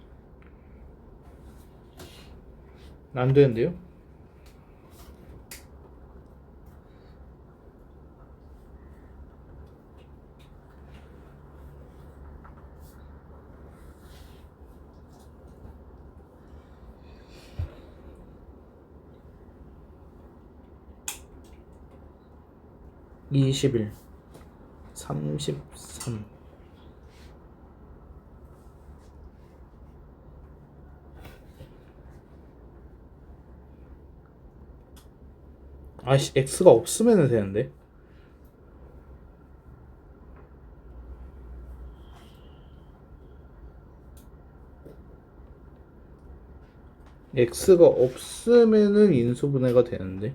안 되는데요? 이 21 33 아씨, x가 없으면 되는데. x가 없으면은 인수분해가 되는데.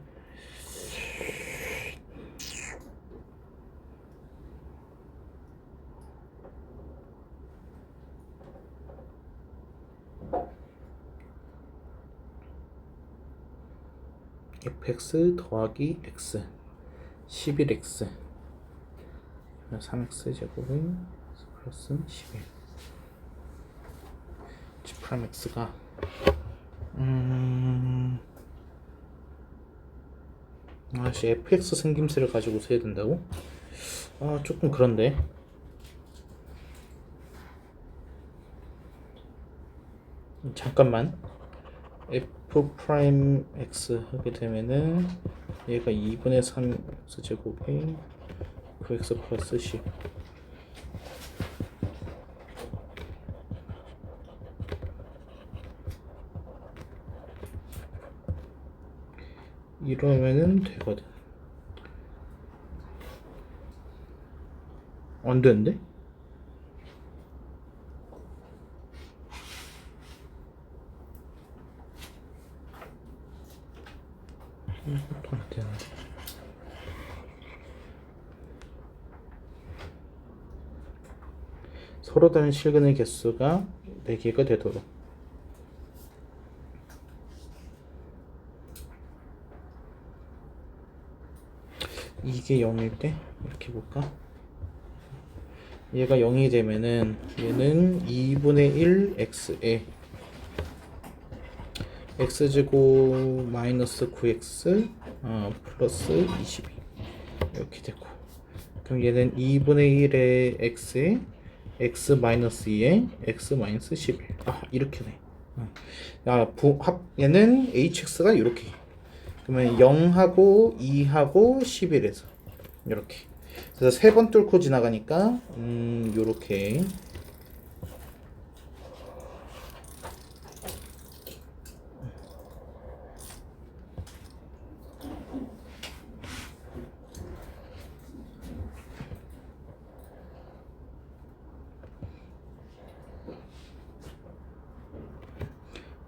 fx 더하기 x 11x 3x 제곱에 플러스 11 g 프라임 x가 아씨 fx 생김새를 가지고 세야 된다고? 아 조금 그런데 잠깐만 f 프라임 x 하게 되면은 얘가 2분의 3x 제곱에 9x 플러스 10 이러면은 되거든. 안 되는데? 이것도 안 되는데. 서로 다른 실근의 개수가 4개가 되도록 이게 0일 때 이렇게 볼까? 얘가 0이 되면은 얘는 2분의 1 x에 x제곱 마이너스 9x 플러스 22 이렇게 되고 그럼 얘는 2분의 1의 x에 x 마이너스 2에 x 마이너스 11 이렇게 돼. 얘는 hx가 이렇게 그러면 0하고 2하고 11에서 이렇게 그래서 3번 뚫고 지나가니까 요렇게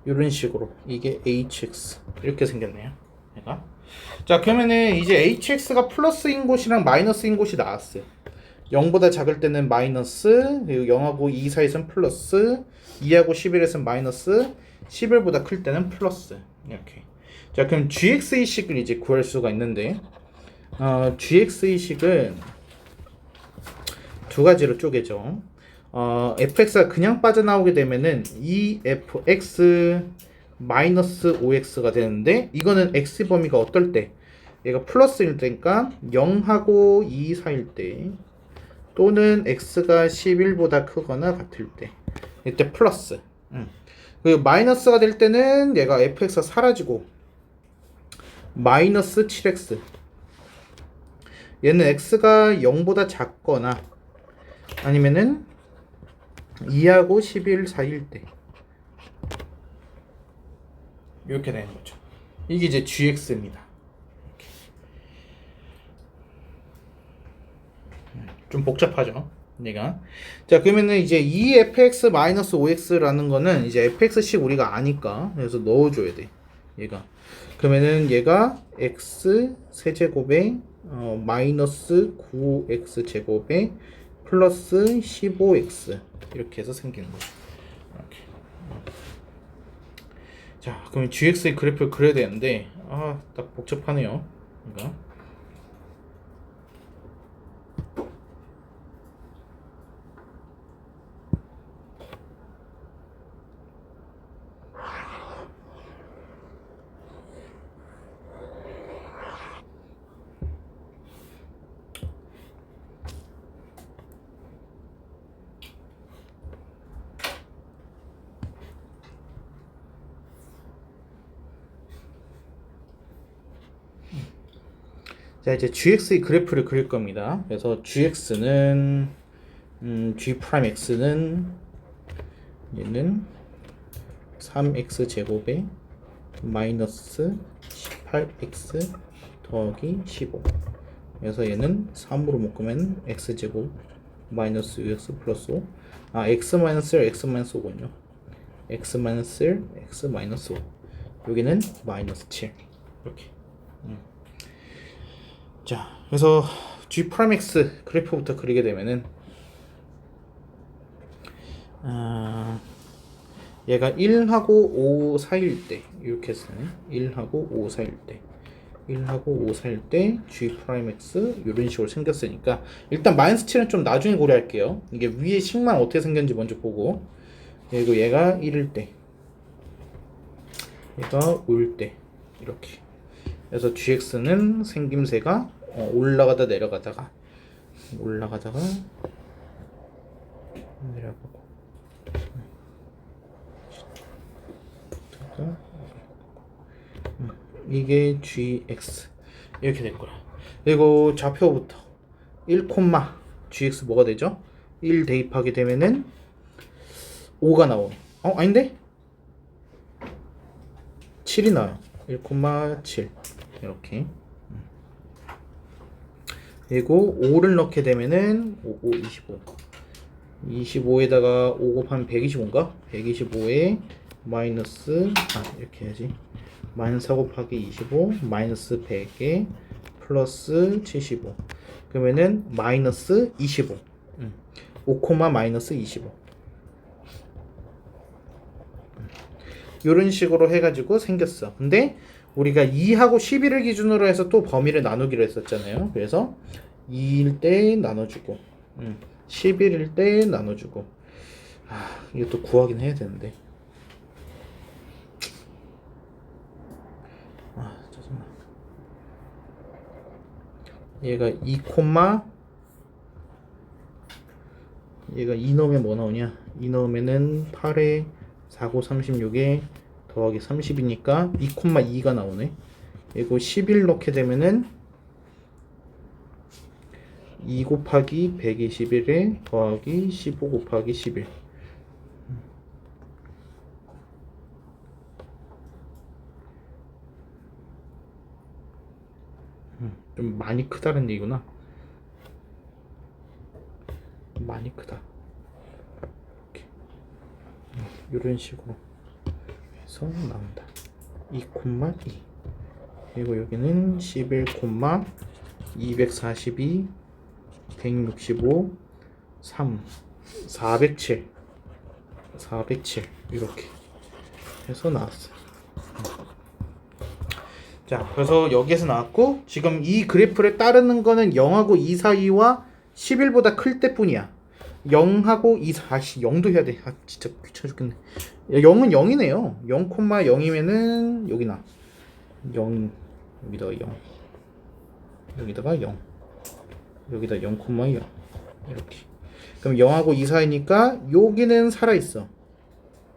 이런 식으로 이게 hx 이렇게 생겼네요. 얘가 자 그러면은 이제 hx가 플러스인 곳이랑 마이너스인 곳이 나왔어요. 0보다 작을 때는 마이너스 그리고 0하고 2 사이에서는 플러스 2하고 11에서는 마이너스 11보다 클 때는 플러스 이렇게 자 그럼 gx의 식을 이제 구할 수가 있는데 gx의 식은 두 가지로 쪼개죠. fx가 그냥 빠져나오게 되면은 2fx 마이너스 5x가 되는데 이거는 x 범위가 어떨 때 얘가 플러스일 때니까 0하고 2 사이일 때 또는 x가 11보다 크거나 같을 때 이때 플러스 그리고 마이너스가 될 때는 얘가 fx가 사라지고 마이너스 7x 얘는 x가 0보다 작거나 아니면은 2하고 11 사이일 때 이렇게 되는 거죠. 이게 이제 gx입니다. 좀 복잡하죠. 얘가 자 그러면은 이제 2fx-5x라는 거는 이제 fx식 우리가 아니까 그래서 넣어줘야 돼. 얘가 그러면은 얘가 x 세제곱에 마이너스 9x 제곱에 플러스 15x 이렇게 해서 생기는 거죠. 이렇게. 자, 그럼 gx의 그래프를 그려야 되는데 딱 복잡하네요. 그러니까. 자 이제 gx의 그래프를 그릴 겁니다. 그래서 gx는 g'x는 얘는 3x 제곱에 마이너스 18x 더하기 15 그래서 얘는 3으로 묶으면 x 제곱 마이너스 6x 플러스 5 x 마이너스 1 x 마이너스 5군요. x 마이너스 1 x 마이너스 5 여기는 마이너스 7 이렇게 자 그래서 g'x 그래프부터 그리게 되면은 얘가 1하고 5 사이일 때 이렇게 쓰네. 1하고 5 사이일 때 1하고 5 사이일 때 G 프라임 X 이런 식으로 생겼으니까 일단 마이너스 7은 좀 나중에 고려할게요. 이게 위에 식만 어떻게 생겼는지 먼저 보고, 그리고 얘가 1일 때 얘가 5일 때 이렇게. 그래서 GX는 생김새가 올라가다 내려가다가 내려가고 이게 GX 이렇게 될 거라. 그리고 좌표부터 1, GX 뭐가 되죠? 1 대입하게 되면은 5가 나오네. 아닌데? 7이 나와요. 1,7 이렇게. 그리고 5를 넣게 되면은 5, 25 25에다가 5 곱하면 125인가? 125에 마이너스 이렇게 해야지. 마이너스 4 곱하기 25 마이너스 100에 플러스 75 그러면은 마이너스 25 5, 마이너스 25 이런 식으로 해가지고 생겼어. 근데 우리가 2하고 11을 기준으로 해서 또 범위를 나누기로 했었잖아요. 그래서 2일 때 나눠주고 11일 때 나눠주고. 이것도 구하긴 해야 되는데. 짜증나. 얘가 2, 얘가 2 넣으면 뭐 나오냐? 2 넣으면은 8에 4, 9, 36에 더하기 30이니까 2,2가 나오네. 그리고 11 넣게 되면은 2 곱하기 121에 더하기 15 곱하기 11. 좀 많이 크다는 얘기구나. 많이 크다. 이런 식으로 해서 나온다. 2,2 그리고 여기는 11, 242 165 3 407 이렇게 해서 나왔어. 자, 그래서 여기에서 나왔고, 지금 이 그래프를 따르는 거는 0하고 2 사이와 11보다 클 때뿐이야. 0하고 2 사이 0도 해야 돼. 진짜 귀찮아 죽겠네. 0은 0이네요. 0,0이면은 여기나 0 여기다가 0 여기다가 0 여기다 0,0 이렇게. 그럼 0하고 2 사이니까 여기는 살아있어.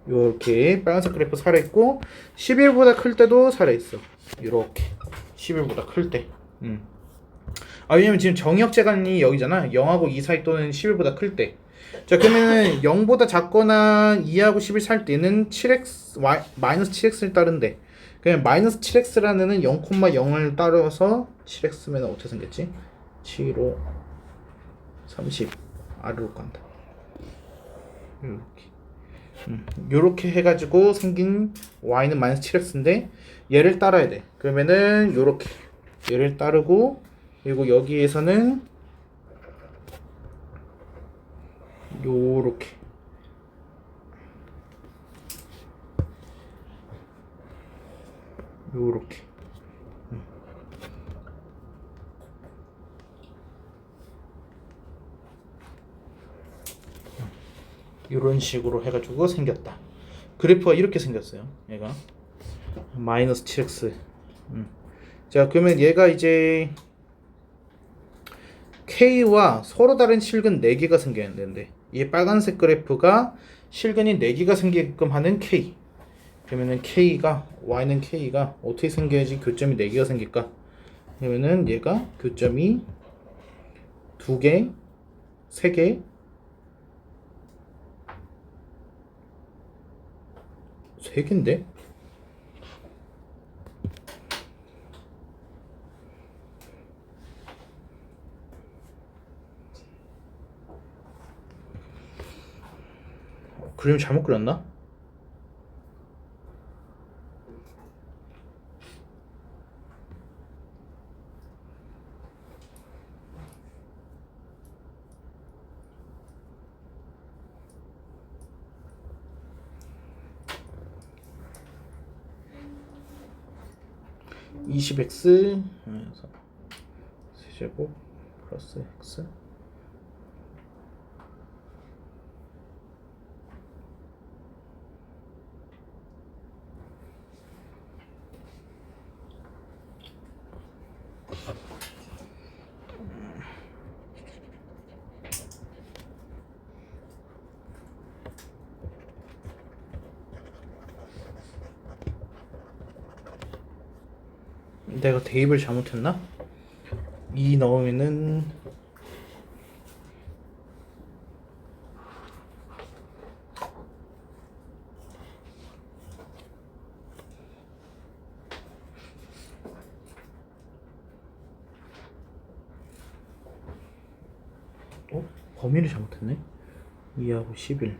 이렇게 빨간색 그래프 살아있고 11보다 클 때도 살아있어. 이렇게 11보다 클 때. 왜냐면 지금 정의역제간이 여기잖아. 0하고 2 사이 또는 11보다 클 때. 자, 그러면은 0보다 작거나 2하고 11 살 때는 7x 마이너스 7x를 따른대. 그냥 마이너스 7x라는 애는 0,0을 따라서 7x면 어떻게 생겼지? 7, 5, 30 아래로 간다. 요렇게 해가지고 생긴 y는 마이너스 7x인데 얘를 따라야 돼. 그러면은 요렇게 얘를 따르고, 그리고 여기에서는 요렇게 이런 식으로 해가지고 생겼다. 그래프가 이렇게 생겼어요. 얘가 마이너스 7x. 자, 그러면 얘가 이제 K와 서로 다른 실근 4개가 생겨야 되는데, 이 빨간색 그래프가 실근이 4개가 생기게끔 하는 K. 그러면은 K가 Y는 K가 어떻게 생겨야지 교점이 4개가 생길까? 그러면은 얘가 교점이 2개, 3개, 3개인데? 그림 잘못 그렸나? 20x 세제곱 플러스 x 내가 대입을 잘못했나? 2 넣으면은 범위를 잘못했네. 2하고 11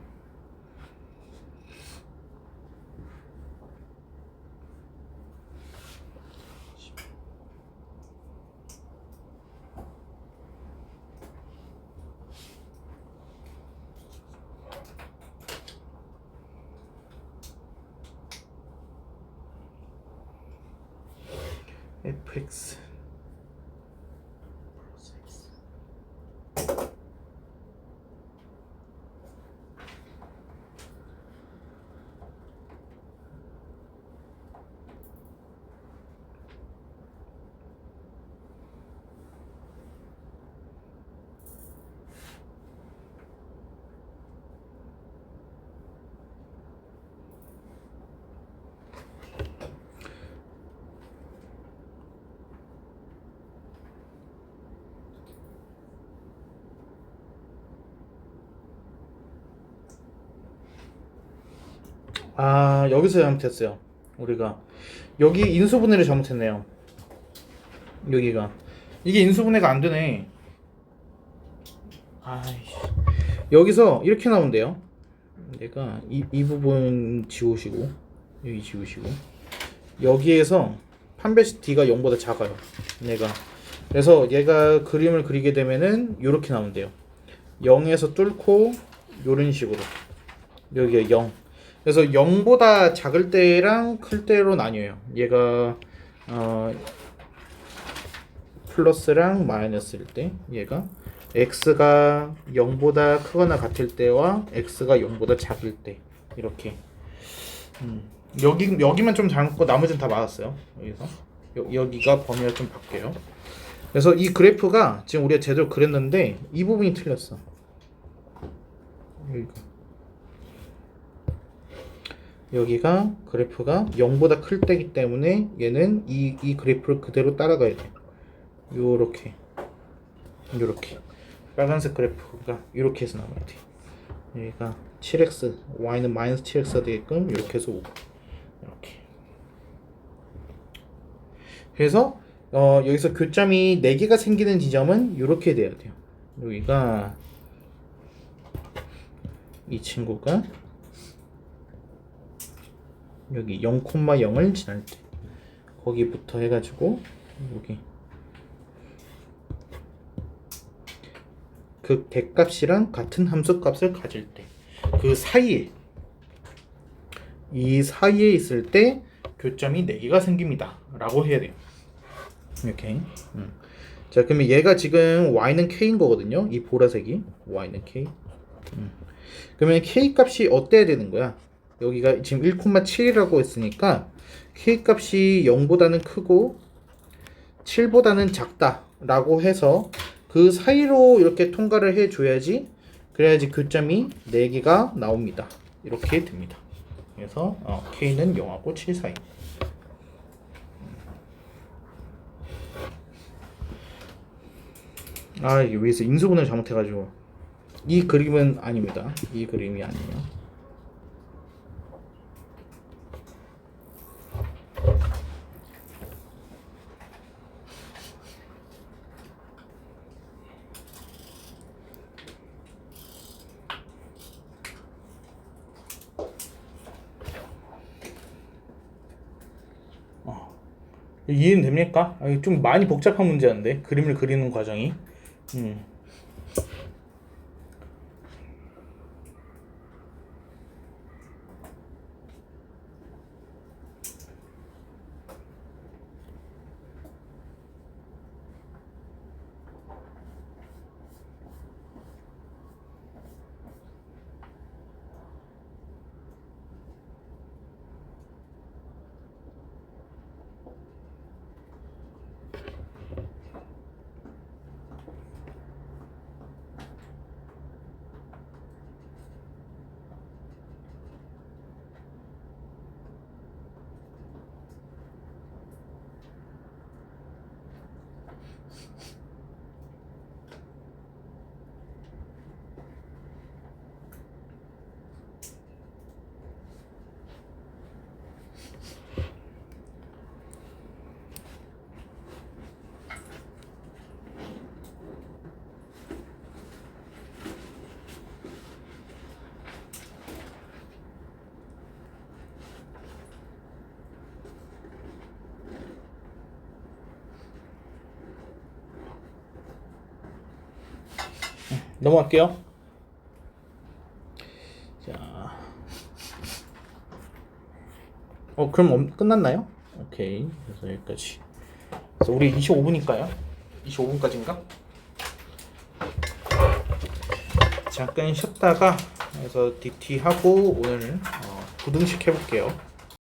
fx 플러스 x 여기서 잘못했어요. 우리가 여기 인수분해를 잘못했네요. 여기가 이게 인수분해가 안 되네. 아이씨. 여기서 이렇게 나온대요. 내가 이 부분 지우시고 여기 지우시고 여기에서 판별식 D가 0보다 작아요. 그래서 얘가 그림을 그리게 되면은 이렇게 나온대요. 0에서 뚫고 요런 식으로 여기에 0. 그래서 0보다 작을 때랑 클 때로 나뉘어요. 얘가 플러스랑 마이너스일 때, 얘가 x가 0보다 크거나 같을 때와 x가 0보다 작을 때 이렇게. 여기만 좀 잘못고 나머지는 다 맞았어요. 여기서 여기가 범위가 좀 바뀌어요. 그래서 이 그래프가 지금 우리가 제대로 그렸는데 이 부분이 틀렸어. 여기가 그래프가 0보다 클 때이기 때문에 얘는 이 그래프를 그대로 따라가야 돼. 요렇게 빨간색 그래프가 이렇게 해서 나와야 돼. 여기가 7x, y는 마이너스 7x가 되게끔 이렇게 해서 오고 이렇게. 그래서 여기서 교점이 4개가 생기는 지점은 이렇게 돼야 돼요. 여기가 이 친구가 여기 0,0을 지날 때 거기부터 해가지고 여기 그 대값이랑 같은 함수값을 가질 때 그 사이에 이 사이에 있을 때 교점이 4개가 생깁니다 라고 해야 돼요. 이렇게. 자, 그러면 얘가 지금 y는 k인 거거든요. 이 보라색이 y는 k. 그러면 k 값이 어때야 되는 거야? 여기가 지금 1,7이라고 했으니까 k 값이 0보다는 크고 7보다는 작다 라고 해서 그 사이로 이렇게 통과를 해줘야지, 그래야지 교점이 4개가 나옵니다. 이렇게 됩니다. 그래서 k는 0하고 7 사이. 이게 위에서 인수분해를 잘못해가지고 이 그림은 아닙니다. 이 그림이 아니에요. 이해는 됩니까? 좀 많이 복잡한 문제인데 그림을 그리는 과정이. 넘어갈게요. 자, 그럼 끝났나요? 오케이. 그래서 여기까지. 그래서 우리 25분일까요? 25분까지인가? 잠깐 쉬었다가 그래서 DT 하고 오늘 9등씩 해볼게요.